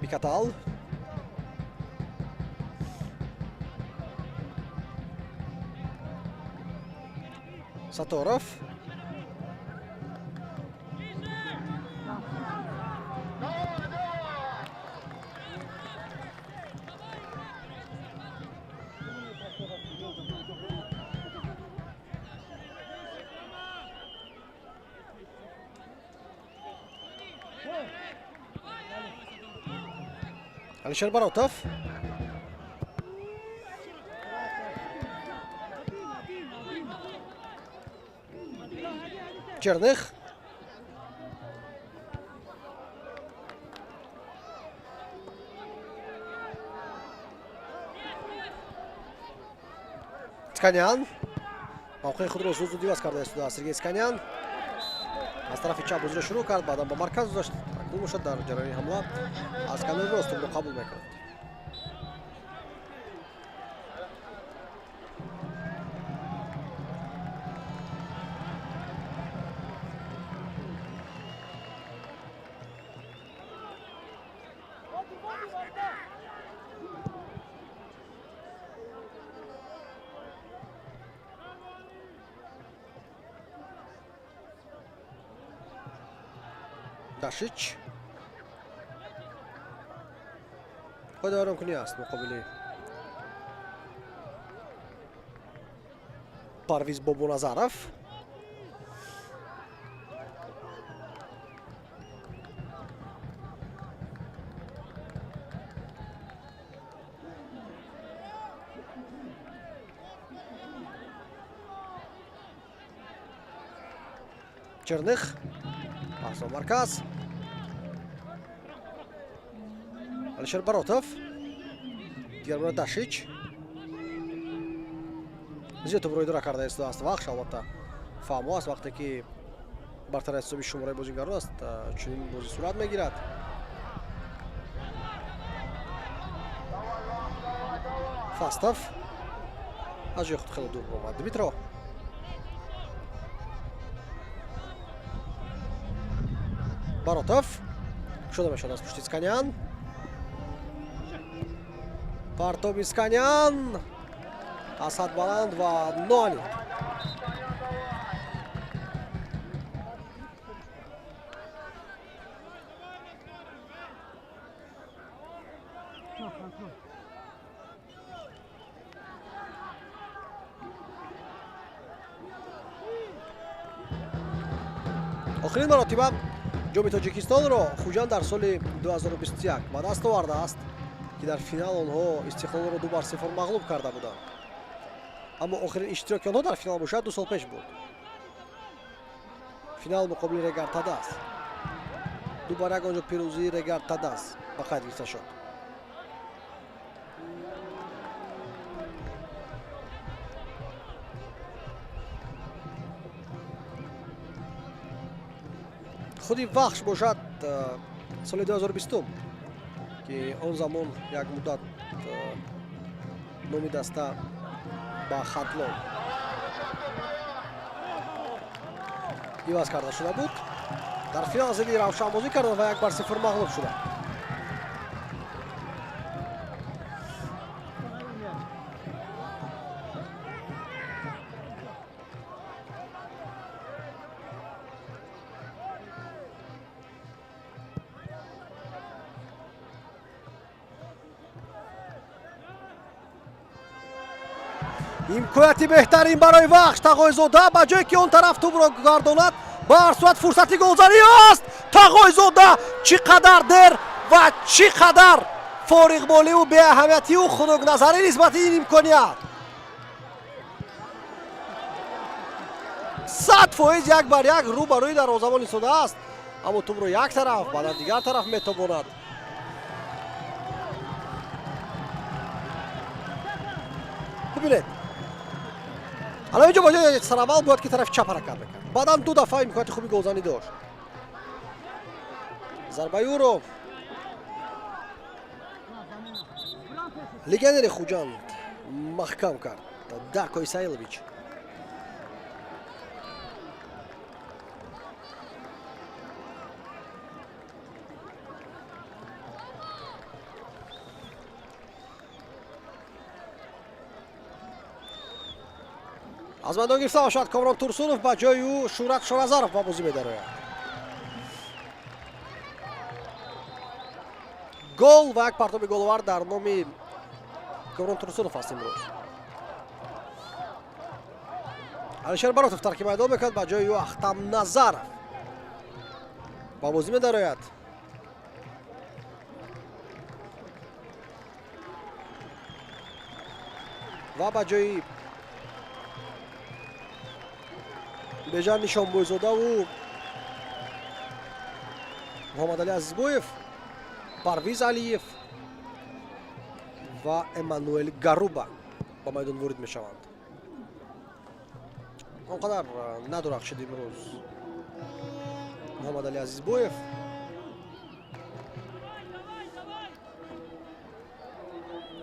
Бикатал, Саторов, Алишер Баротов. Черных. Сканян. мавқеи худро зуд дивас карда истодааст Сергей Сканян. аз тарафи чап бозиро шурӯъ кард, баъдан ба марказ гузашт. такбул бошад дар ҷараёни ҳамла. аз канори рост тӯбро қабул мекунад. داشیچ خود آرام کنی است مقابل پرویز بابونظرف. Черных. Пасов марказ. Алишер Баротов. Герман Дашич. زیاد برای دور کرده است دست وقت شاوتا فهمو است وقتی که برتر حسابی شماره بازیگران است چنین بازی صورت میگیرد. فاستاف از جای خود خیلی دور اومد. دیمیترو باروتوف شده میشد از پشت اسکانیان. پارتوب اسکانیان اسد بلند و نانی. آخرین مراتب جام تاجیکستان را خوجان در سال 2021 به دست آورده است که در فینال آنها استقلال را 2-0 مغلوب کرده بودند. اما آخرین اشتراک آنها در فینال باشد 2 سال پیش بود. فینال مقابل رگار تاداس. 2-1 آنجا پیروزی رگار تاداس به قید گرفته شد. خودی وقت باشد سال 2020 که آن زمان یک مدت نامی دسته با خطلان عوض کرده شده بود. در فینال زلی روشن بازی کرده و 1-0 مغلوب شده. امکاناتی بهترین برای وقت تقایزاده به جایی که اون طرف توپ را گرداند با هر صورت فرصتی گلزنی است. تقایزاده چقدر در و چقدر فارغ بالی و بی اهمیتی و خنک نظری نسبت این امکانیت. 100% 1-1 رو بروی دروازه‌بان ایستاده است اما توپ را یک طرف بعد دیگر طرف میتاباند. ببینید الان اینجا باید سراول باید که طرف چپ حرکت بکرد. بعدم 2 دفعه امکانات خوبی گلزنی داشت. ضربه او رو لگندر خوجان محکم کرد. دارکو ایسایلویچ. از میدان گرفته باشد کامران تورسونوف به جای او شورت شورازارف با بازی می‌دراید. گل و یک پرتاب گل‌آور در نام کامران تورسونوف است امروز. алишер баротов ترک میدان میکند به جای او اختم نظرف با بازی می‌دراید. و به جای بجان نشانبویزاده و محمد علی عزیزبویف، پرویز علیف و امانوئل گاروبا با میدان وارد میشوند. آنقدر ندرخشید امروز محمد علی عزیزبویف.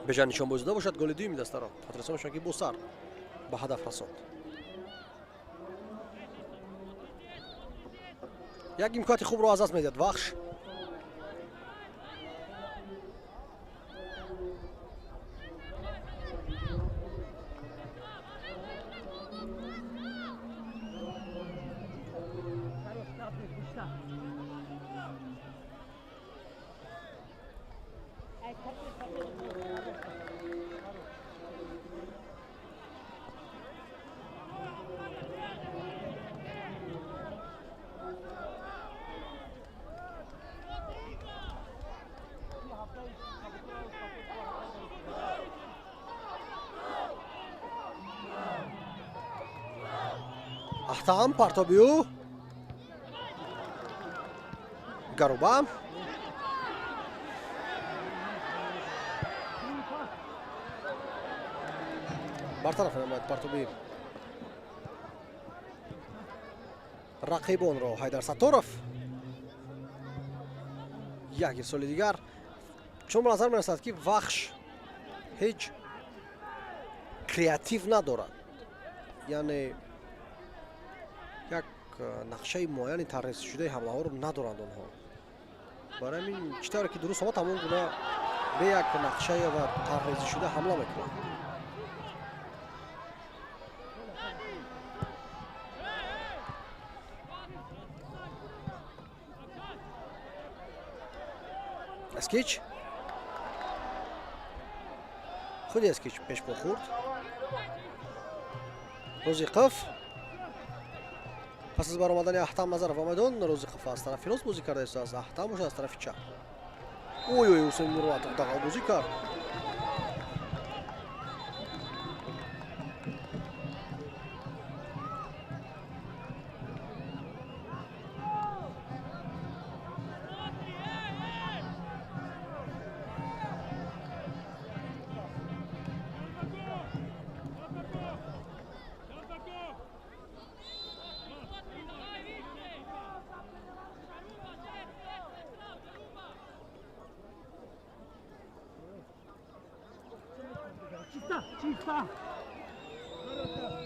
بجان نشانبویزاده باشد گل دوم دست را خاطرسانشان که بوسار به هدف رساند. یک امکانات خوب رو از دست میداد وخش. Ахтам Партобиу. Гаруба. бартараф намояд Партоби. рақибонро Ҳайдар Сатторов. як ирсоли дигар. чун ба назар мерасад ки вахш ҳеҷ креатив надорад, яъне як нақшаи муайяни тарҳрезишудаи ҳамлаҳоро надоранд онҳо. барои ҳамин чӣ тавре ки дуруст омад ҳамон гуна бе як нақшае ва тарҳрезишуда ҳамла мекунанд. Эскич. худи Эскич пешпо хурд. Розиқов. пас аз баромадани Ахтам Назаров ва майдон, Розиқов аз тарафи рост бозӣ карда истоад, Ахтам боша аз тарафи чап. ой Ҳусейн Мурватов дағал бозӣ кард.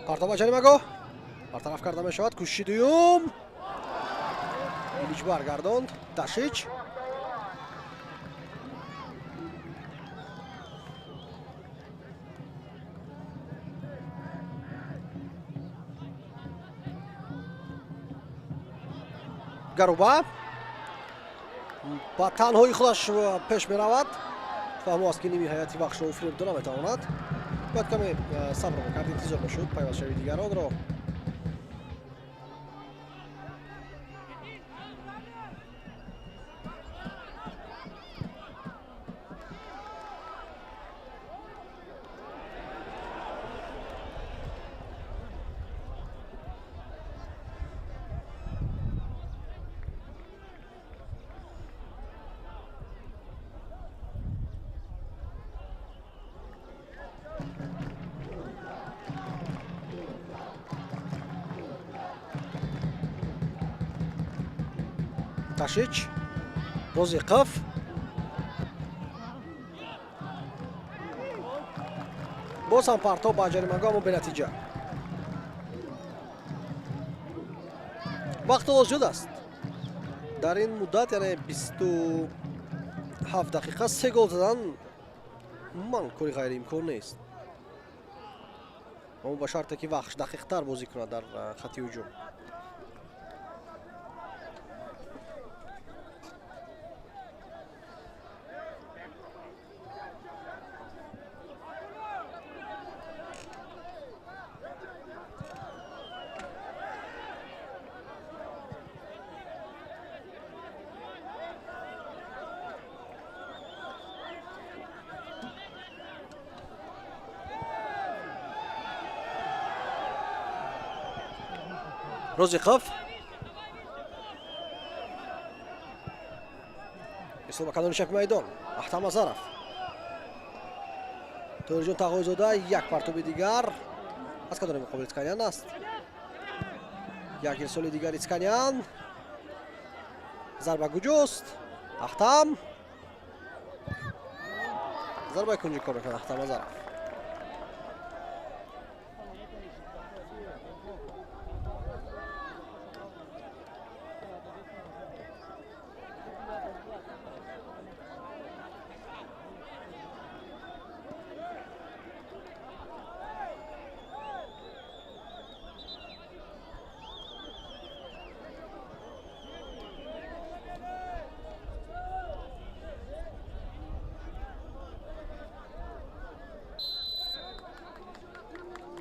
партоба ҷаримагоҳ бартараф карда мешавад. кӯшиши дуюм. илич баргардонд. Ташич. Гаруба ба танҳои худаш пеш меравад. фаҳмоаст ки ними ҳайати вахшро фиреб дода метавонад. бояд каме сабр мекард, интизор мешуд пайвастшавии дигаронро. Ташич. Розиқов. боз ҳам партоб ба ҷаримагоҳ аммо бенатиҷа. вақт оғоз шуд аст. дар ин муддат, яъне 27 дақиқа 3 гол задан умуман кори ғайриимкон нест. аммо ба шарте ки вахш дақиқтар бозӣ кунад дар хатти ҳуҷум. Розиқов. ислом ба канори чапи майдон. Ахтам Назаров. Ториҷон Тағоизода, як партоби дигар аз канори муқобил Ицканян аст. як ирсоли дигар Ицканян. зарба гуҷост. Ахтам. зарбаи кунҷи кор мекунад Ахтам Назаров.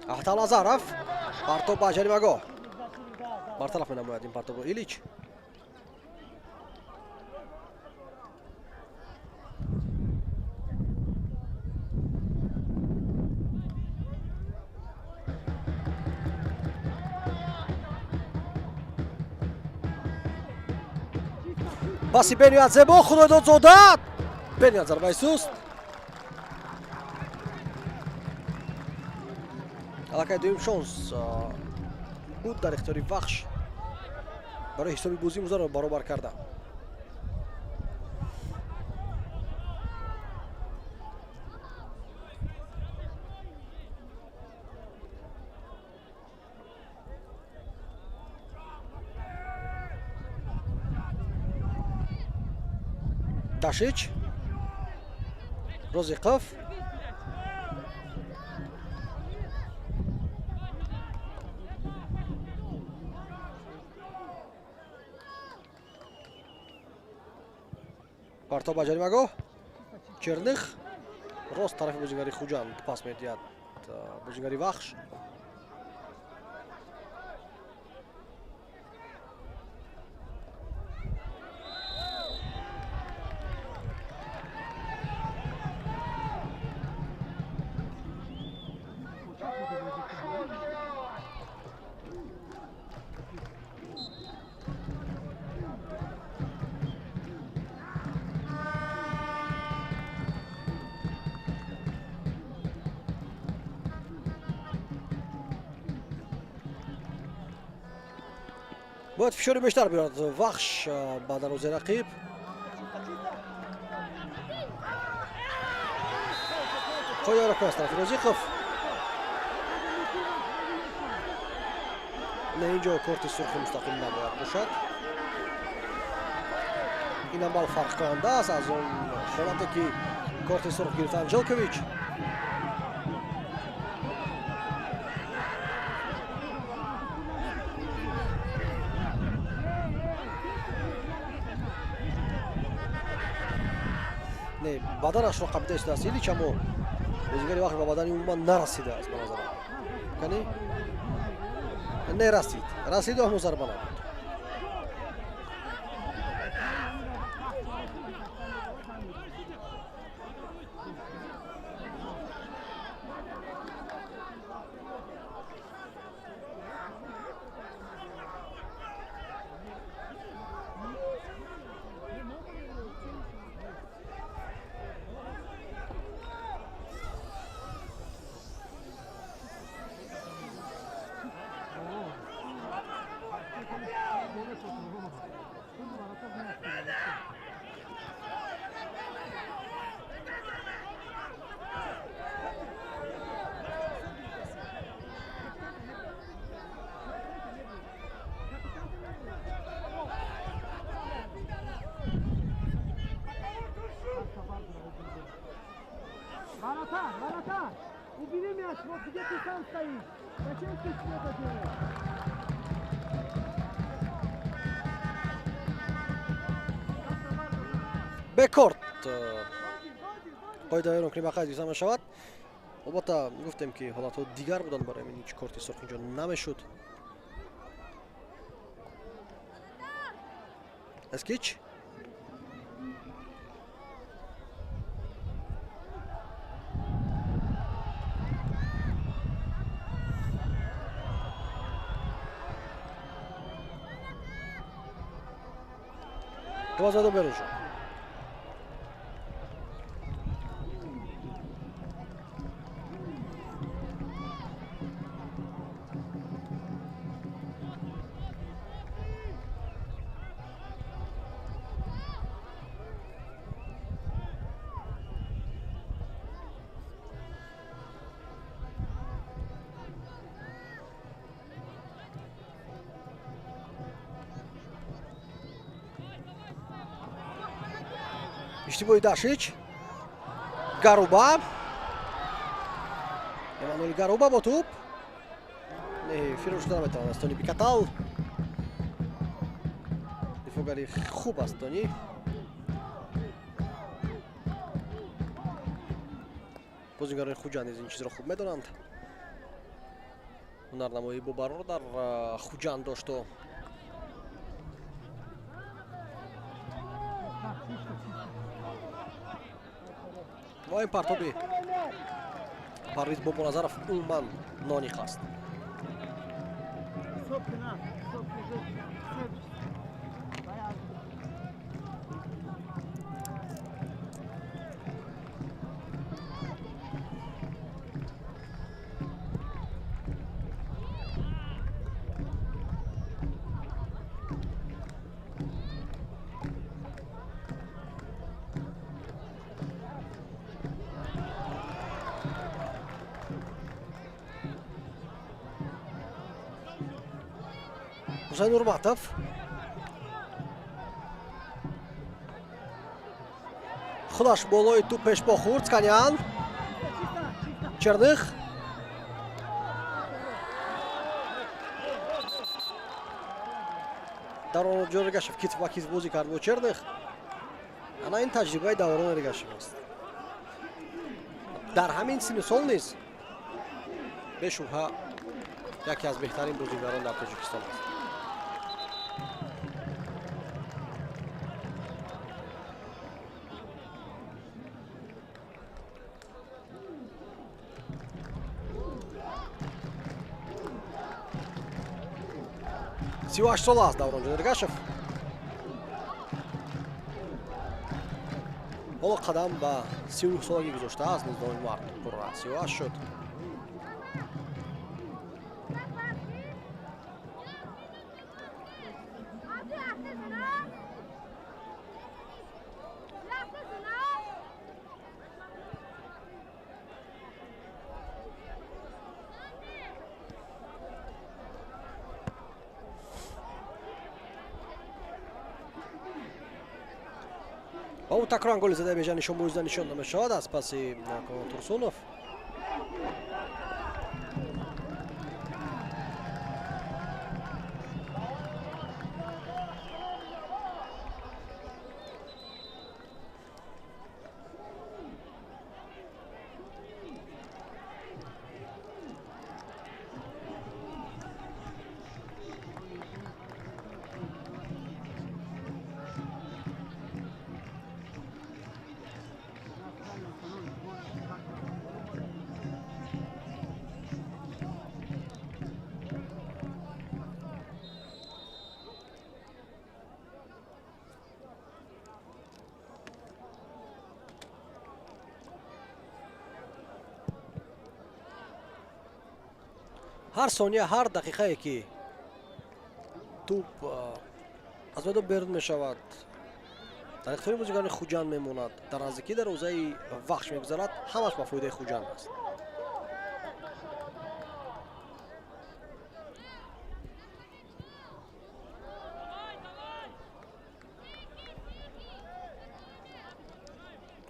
Ахтам Назаров. партоб ба ҷаримагоҳ. бартараф менамояд ин партобро Илич. паси Бениадзе бо Худойдодзода. Бениад зарбаи суст. аллакай дуюм шонс буд дар ихтиёри вахш барои ҳисоби бозии музаро баробар карда. Дашич Розиқов партов ба ҷаримагоҳ Черних рост тарафи бозигари Хуҷанд пас медиҳад бозигари Вахш. бояд фишори бештар биёрад Вахш ба дарвозаи рақиб. қояроф аст тарафи Розиқов. не инҷо корти сурхи мустақим набояд бошад. ин амал фарқкунанда аст аз он ҳолате ки корти сурх гирифт Анҷелкович. баданашро қабида истодааст Илич, аммо бозигари Вахш ба бадани умуман нарасидааст ба назарам. Кани не расид. Расиду аммо зарба набуд. Ворота! Убери мяч, вот где ты сам стоишь. Зачем ты это делаешь? бекорт қоидаи рукнибақайд гузар мешавад. албатта гуфтем ки ҳолатҳо дигар буданд, барои ҳамин ҳеҷ корти сурх инҷо намешуд. Эскич Гвоздодо Беружо. иштибоҳи Дашич. Гаруба. Эммануэл Гаруба бо туп. Не, фирӯ шуда наметавонад аст Тони Бикатал. Дифогари хуб аст Тони. бозигарони Хуҷанд низ ин чизро хуб медонанд. ҳунарнамоӣ бо барор дар Хуҷанд дошту. ва ин партоби Парвиз Бобоназаров умуман нониқ аст. Husayn Nurmatov. Xudosh boloi to'p peshbo xurd Skanyan. Chernych. Davron Jo'rgashev kitib bozی کرد با Chernych. ana این تجربه Davron Jo'rgashev است. در همین سن سال نیست. به شبهه یکی از بهترین بازیگران در تاجیکستان است. سیواش سال است Davron Jo'rgashev. حالا قدم به 39 سالگی گذاشته است. نزدیک مرد پررا سیواش شد. با اون تکرار گل زده به جان شموزده نشان داده شد از پس ترسونوف. هر ثانیه هر دقیقه که توپ از میدان بیرون می شود در اختیار بازیکن خوجند میماند، در نزدیکی در حوزه وحش میگذرد، همش با فایده خوجند است.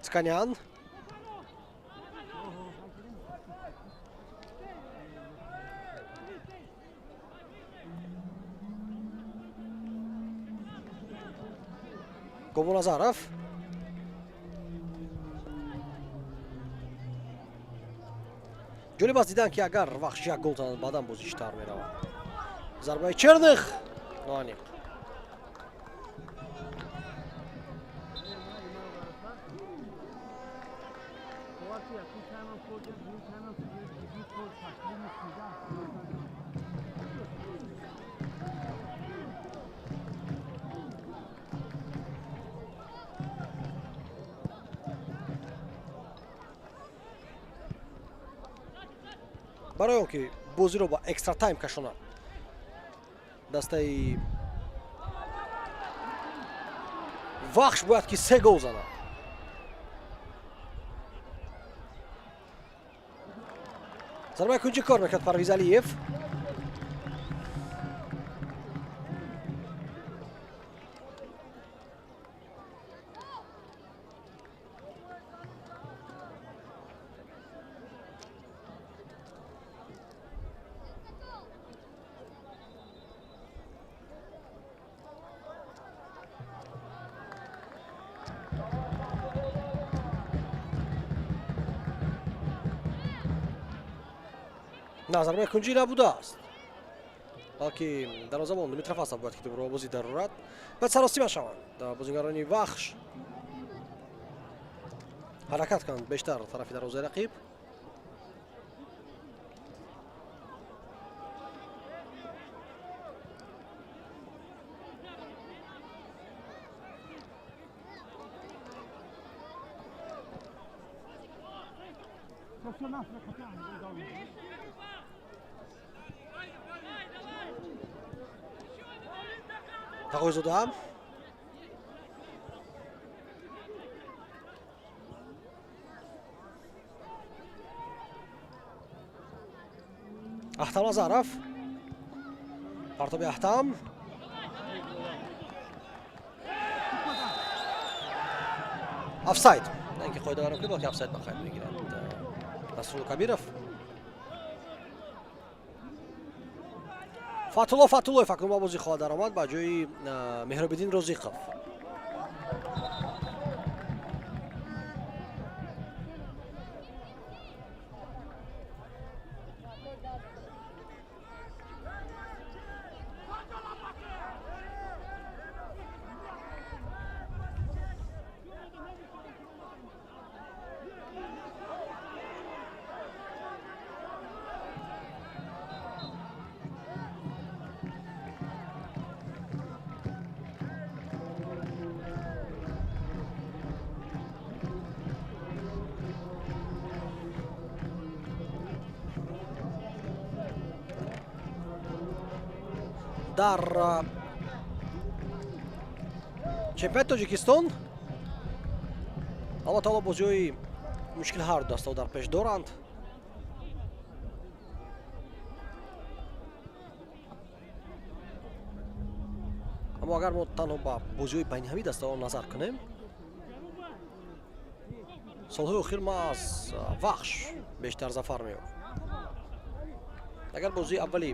Skanyan. Gobonazarov. جوری باز دیدن که اگر وحش یک گل زند بعداً بازیش تر میرود. ضربه Chernych نانیق. برای اون که بازی رو با اکسترا تایم کشونن دسته وحش باید که 3 گل زنه. ضربه کنجی کار میکرد پرویز علیف. نه ضربه کنجی نبوده است. بلکه دروازه‌بان دمیتروف است باید که برای بازی ضرورت باید سراستی بشوند. بازیگران وحش حرکت کنند بیشتر طرف دروازه رقیب. تقویض دادم. احتام نظرف پرتاب احتام офсайд. نه اینکه قاعده‌دارم که با که офсайد نخواهد بگیرند نصرالله کبیرов. فتحالله فتحالله فکر کنم با بازی خواهد درآمد با جای مهراب‌الدین رزیقов. در чемпионати Тоҷикистон албатта ҳоло бозиҳои мушкил ҳар ду даста дар пеш доранд. аммо агар мо танҳо ба бозиҳои байниҳавӣ дастаҳо назар кунем, солҳои охир ма аз вахш бештар зафар меёбам. агар бозии аввали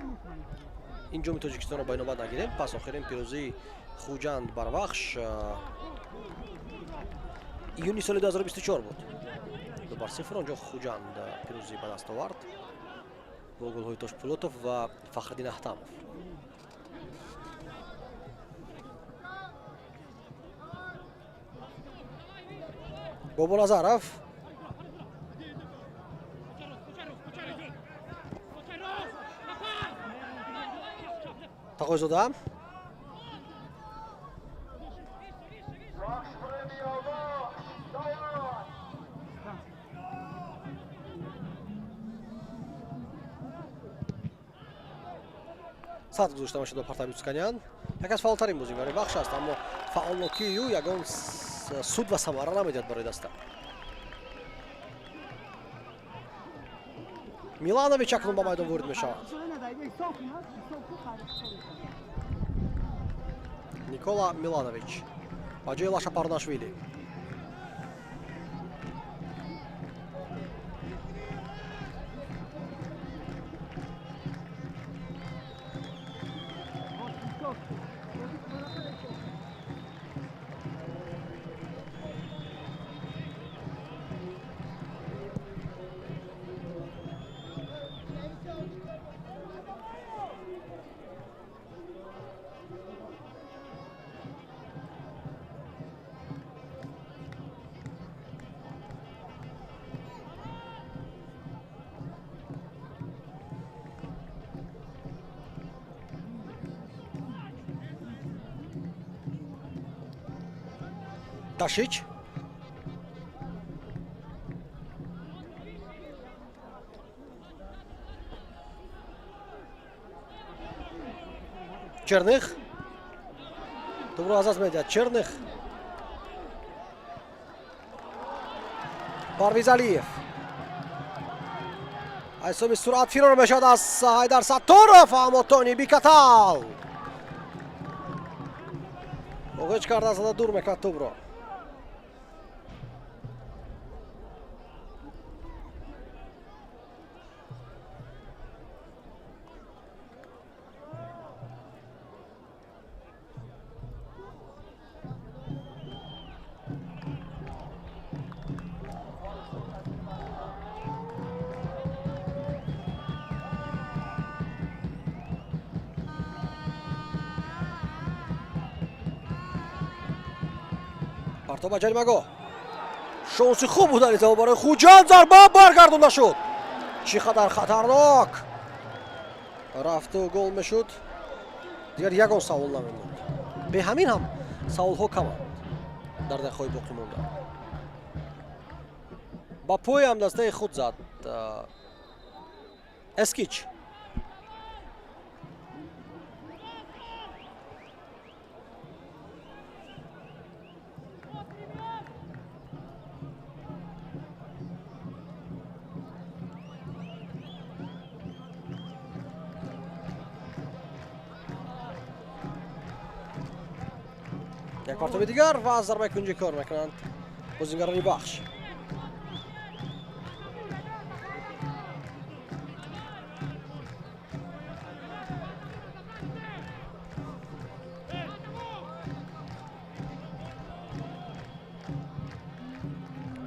ин ҷоми Тоҷикистонро ба инобат нагирем, пас охирин пирӯзии Хуҷанд бар Вахш июни соли 2024 буд. 2-0 онҷо Хуҷанд пирӯзӣ ба даст овард бо голҳои Тошпулотов ва Фахриддин Аҳтамов. Бобоназаров Тағойзода сад гузошта мешуд ба Партаби Цуканян. Як аз фаъолтарин бозигари Вахш аст, аммо фаъолнокии ӯ ягон суд ва самара намедиҳад барои даста. Миланович акнун ба майдон ворид мешавад. Никола Миланович ба ҷои Лаша Парнашвили. Ташич Черных добро аз медиҳад. Черных Парвизалиев айсоби суръат фирор мешавад аз Ҳайдар Саттуров, аммо Тони Бикатал оғоч карда зада дур мекард тӯбро. партоба ҷаримагоҳ. шонси хуб буд дар интиҳо барои Хуҷанд. зарба баргардонда шуд. чӣ қадар хатарнок рафту гол мешуд. дигар ягон савол намемонд. бе ҳамин ҳам саволҳо каманд дар дақиқаҳои боқӣ монда. ба пой ҳам дастаи худ зад Эскич. як мартаба дигар ва аз зарбаи кунҷӣ кор мекунанд بازیگرانی بخش.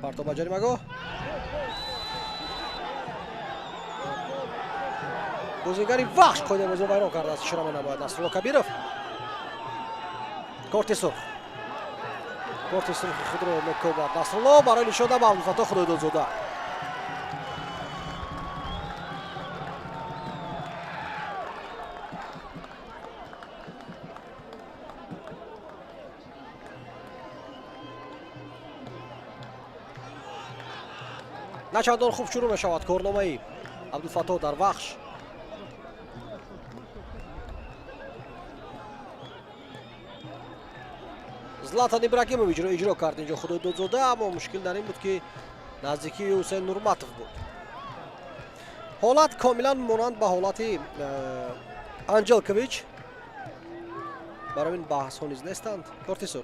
پارتو با جریمه بازیگری بخش قاید بازی ویران کرده است. شرم نباید. نصرالله کبیرов کارت سرخ خود رو میکوبد. نصرالله برای نشانه به عبدالفتاح خدایدادزاده. نه چندان خوب شروع میشود کارنامه عبدالفتاح در بخش. زلاتان ابراهیموویچ رو اجرا کرد اینجا خدایدادزاده، اما مشکل در این بود که نزدیکی حسین نورمتov بود. حالت کاملا مانند به حالت انجلکویچ، برای این بحث ها نیز نیستند. کارت سرخ.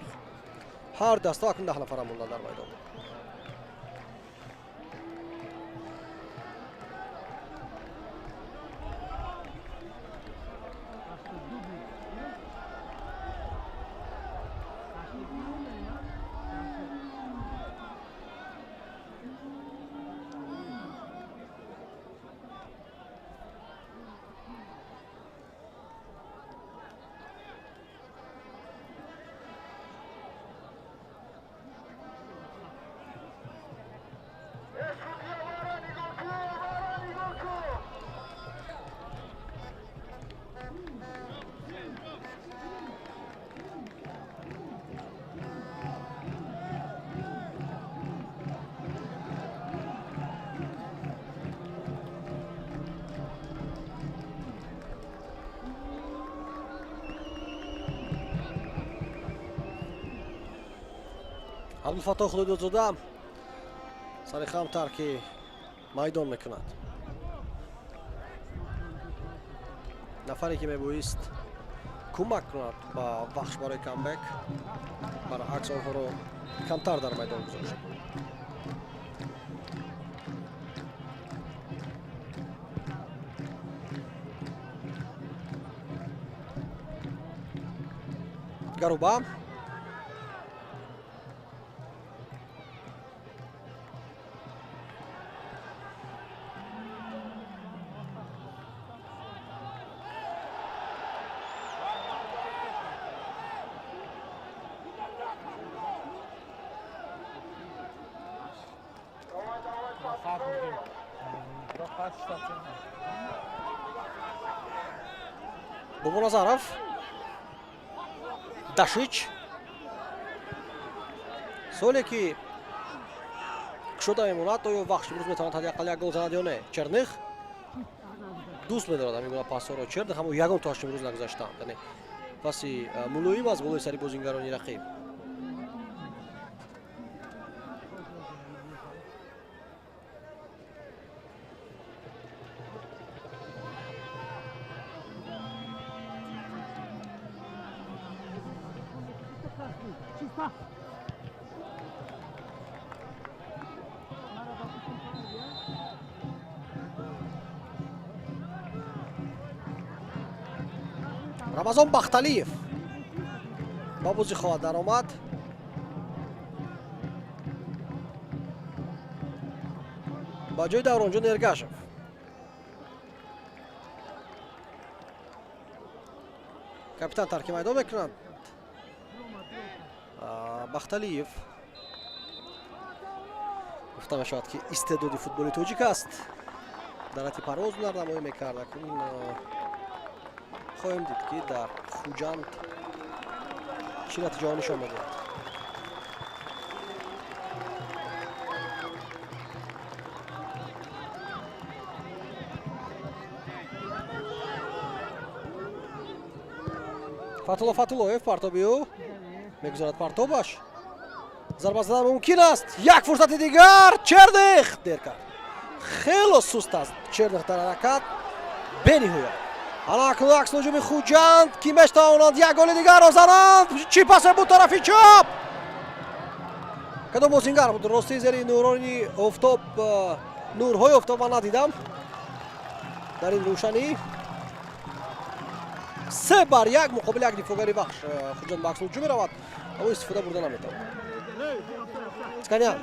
هر دسته اکنون 10 نفر مانده در میدان. عبدالفتاح خدایدادزاده سر خم ترک میدان میکند. نفری که میبایست کمک کند با بخش برای کامبک، برعکس آنها رو کمتر در میدان گذاشت. گروبا بومونازارов داشیچ соли ки кушода мемонад оё вахш имрӯз метавонад ҳадиақал як гол занад ё не. черних дӯст медорад ҳамин пасҳоро. черних ҳамон ягон тоаш имрӯз нагузаштанд, яъне паси мулоим аз болои сари бозингарони рақиб. рамазон бахталиев ба бозӣ хоҳад даромад. ба ҷои давронҷон эргашев. капитан тарки майдон мекунад. бахталиев гуфта мешавад ки истеъдоди футболи тоҷик аст. дар ҳати парвоз ҳунар намоӣ мекард. акнун خواهیم دید که در خوجند چی نتیجه نشان می‌دهد. فتولا فتولوев партобио میگذارد پارتوباش. ضربه زدن ممکن است. یک فرصت دیگر. черних دیر کرد. خیلی سست است черних در حرکت. بنیهایت الان عکس هجوم خوجند که میتوانند یک گل دیگر را زنند. چی پاس بود طرفی چپ. кадом бозингар буд рости зери нурони офтоб нурҳои офтоба надидам дар ин рӯшанӣ 3-1 муқобили як дифоъгари бахш хуҷанд ба аксулҷӯ меравад аммо истифода бурда наметавонад сканян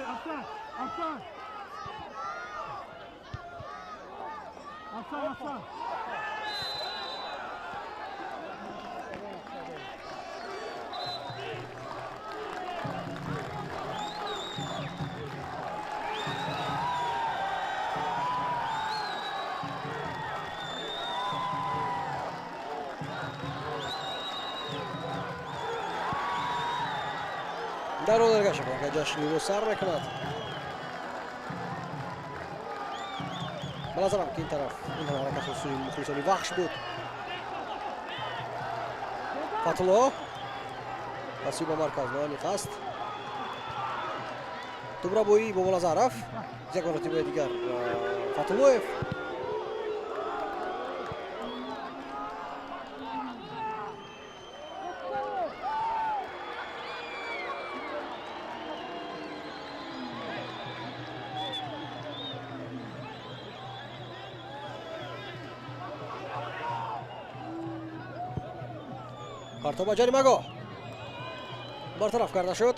дар он эргаша ка ҷашниро сар мекунад. ба назарам ки ин тараф ин ҳаракат сӯи мухлисони вахш буд. Фатулло паси ба марказ ноани қасд. Дубрабоӣ бо Болазаров як маротибаи дигар Фатуллоев партоба ҷаримагоҳ бартараф карда шуд.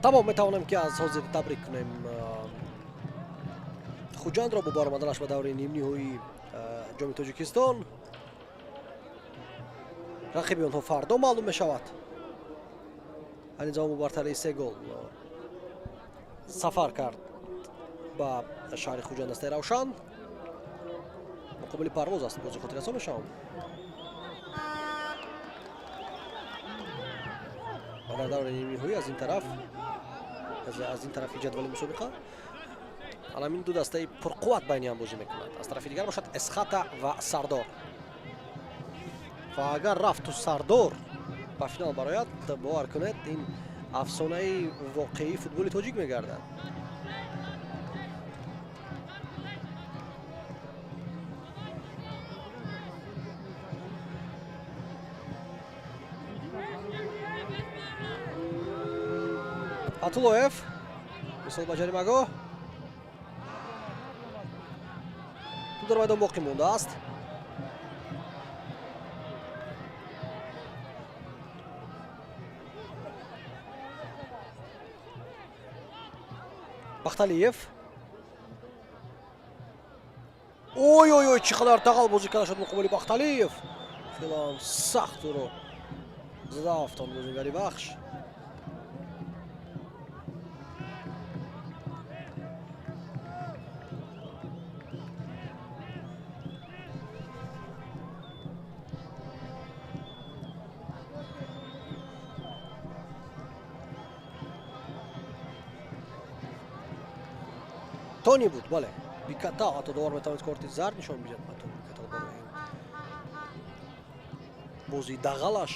тамом метавонем ки аз ҳозир табрик кунем хуҷандро бо баромаданаш ба даври нимниҳои ҷоми тоҷикистон. рақиби онҳо фардо маълум мешавад. анизому бартарии 3 гол сафар кард ба шаҳри хуҷанд астаи равшан. муқобили парвоз аст бози хотиррасон мешавам. ва дар даври нимниҳоӣ аз ин тарафи ҷадвали мусобиқа аламин ду дастаи пурқувват байни ҳам бозӣ мекунад. аз тарафи дигар бошад Эсхата ва Сардор. ва агар рафту Сардор ба финал барояд, бовар кунед ин афсонаи воқеии футболи тоҷик мегардад. Атуллоев мисол ба ҷаримагоҳ дар майдон боқӣ мондааст. бахталиев ой чӣ қадар тағал бозӣ карда шуд муқобили бахталиев. филон сахт ӯро зада афтон бозигари бахш. тони буд, бале. Биката ҳатто довар метавонад корти зард нишон бидиҳад ба Тони Биката барои бозии дағалаш.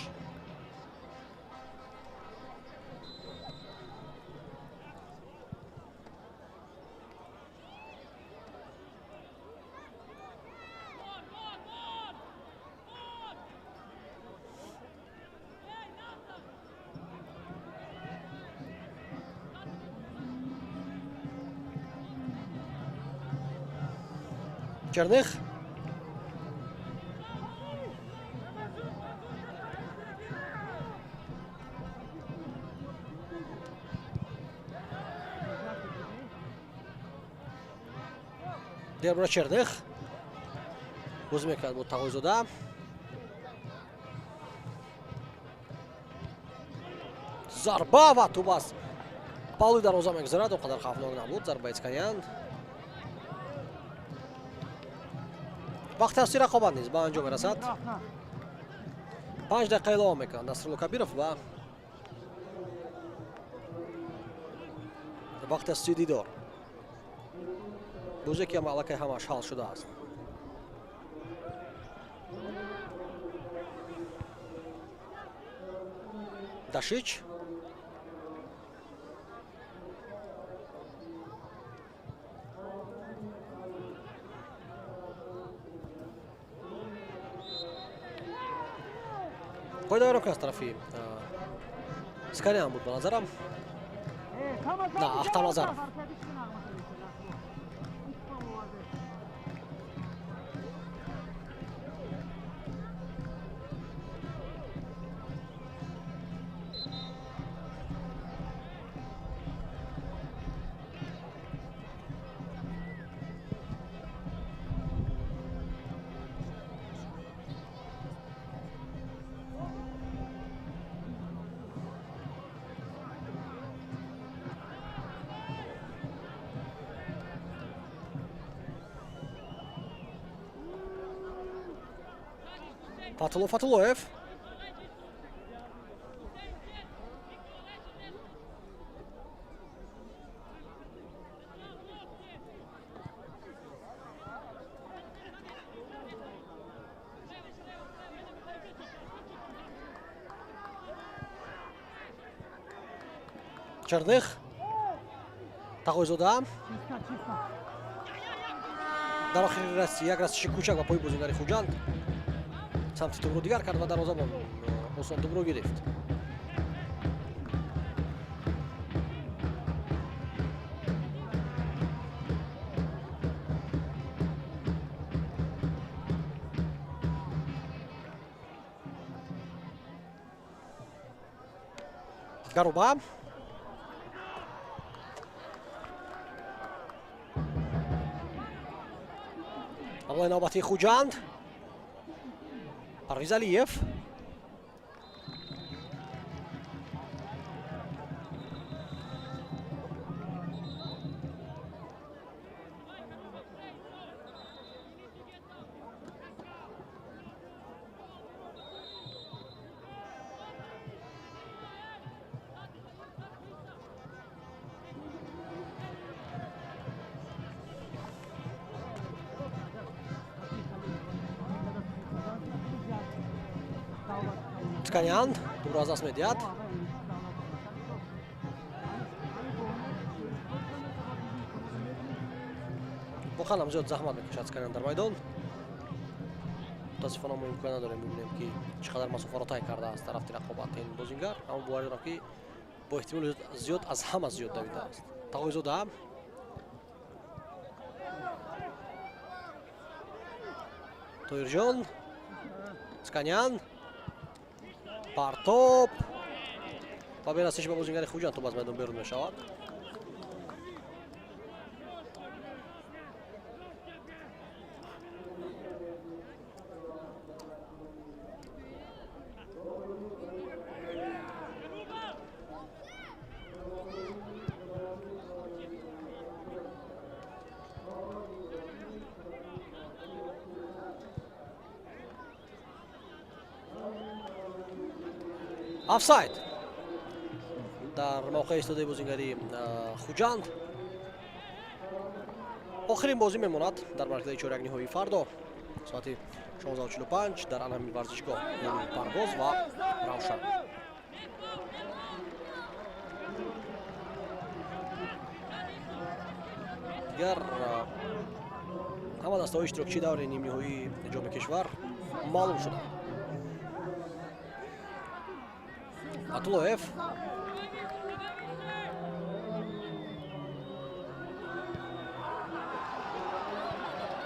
Черних. Дербра Черних. Бозӣ мекард бо Тағоизода. Зарба ва тубас. Павлови дароза мегзарад, он қадар хавфнок набуд. Зарбаи Сканян. вақти ҳасти рақобат низ ба анҷом мерасад. 5 дақиқа илова мекунад Насрулло Кабиров ва вақти ҳасти Дидор. бӯзе ки аллакай ҳамаш ҳал шудааст. Дашич. Пойдем рука с трофеем. Сканян будет по Назарам. Da, Ahtar Nazarov. Fatulov. Черных. Тахойзода. дар охири расти як растиши кӯчак ба пои бозингари Хуҷанд самти тӯбро дигар кард ва дарвозабон осон тӯбро гирифт. Гаруба аввалин навбати Хуҷанд. Парвиз Алиев Сканян тӯбро аз даст медиҳад. воқеан ҳам зиёд заҳмат мекашад Сканян дар майдон. мутаассифона мо имкон надорем бибинем ки чӣ қадар масофаро тай кардааст дар рафти рақобат ин бозингар, аммо боварӣ дорам ки бо эҳтимоли зиёд аз ҳама зиёд давидааст. Тағоизода Тоирҷон Сканян партоп ва берастиш ба бозингари Хуҷанд топ аз майдон берун мешавад. офсайд дар мавқеи истодаи бозингари Хуҷанд. охирин бозӣ мемонад дар марказаи чорякниҳои фардо соати 16:45 дар анҳамин варзишгоҳ парвоз ва равшан. дигар ҳама дастаҳои иштирокчии даври нимниҳоии ҷоми кишвар маълум шуданд. Атулоев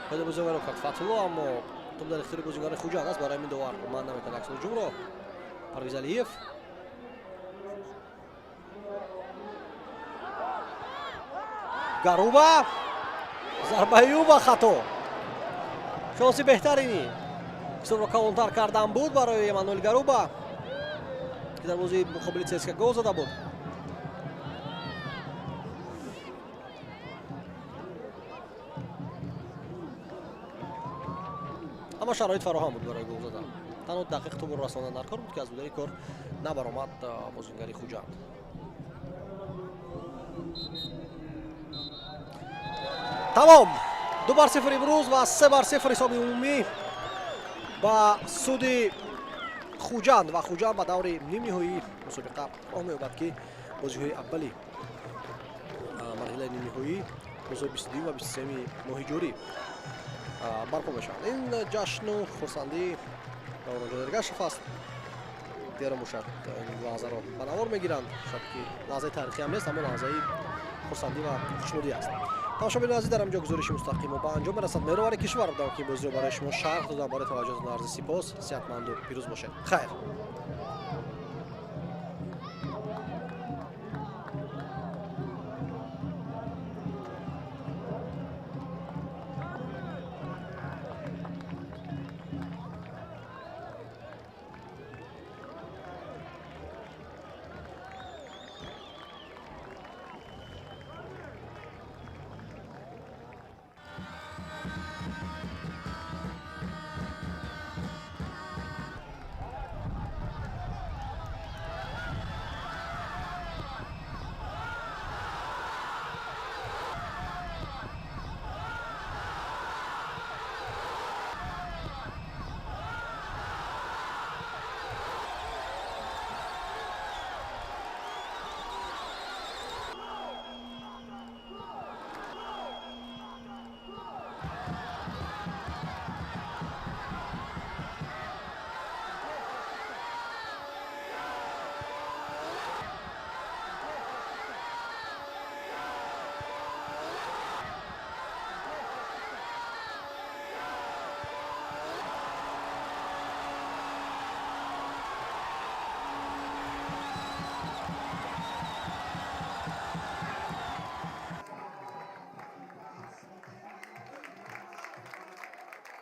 бояд бозигаро кард Фатуло, аммо топ дар ихтиёри бозигари Хуҷанд аст. барои ҳамин довар ман намекард аксу ҳуҷумро. Парвиз Алиев Гаруба зарбаи ба хато. шонси беҳтарини ҳисобро калонтар кардан буд барои Эммануэл Гаруба ки дар бозии муқобили ЦСКА гол зада буд. ҳама шароит фароҳам буд барои гол задан. танҳо дақиқ тӯбро расондан дар кор буд ки аз будаи кор набаромад бозингари Хуҷанд. тамом 2-0 имрӯз ва 3-0 ҳисоби умумӣ ба суди хуҷанд ва хуҷанд ба даври нимниҳоӣ мусобиқа роҳ меёбад ки бозиҳои аввали марҳилаи нимниҳоӣ рӯзҳои 22 ва 23 моҳи ҷорӣ барпо мешавад. Ин ҷашну хурсандӣ ҷойгарга шафаст. Дера бошад ин лаҳзаро ба навор мегиранд. Шояд ки лаҳзаи тарихӣ ҳам нест, аммо лаҳзаи хурсандӣ ва хушнудӣ аст. Тамошобини азиз, дар ҳамҷо гузориши мустақимо ба анҷом мерасад. Меҳровари кишвар будам ки бозиро барои шумо шарҳ додам. Барои таваҷҷӯҳатон арзи сипос. Сеҳатманду пирӯз бошед. Хайр.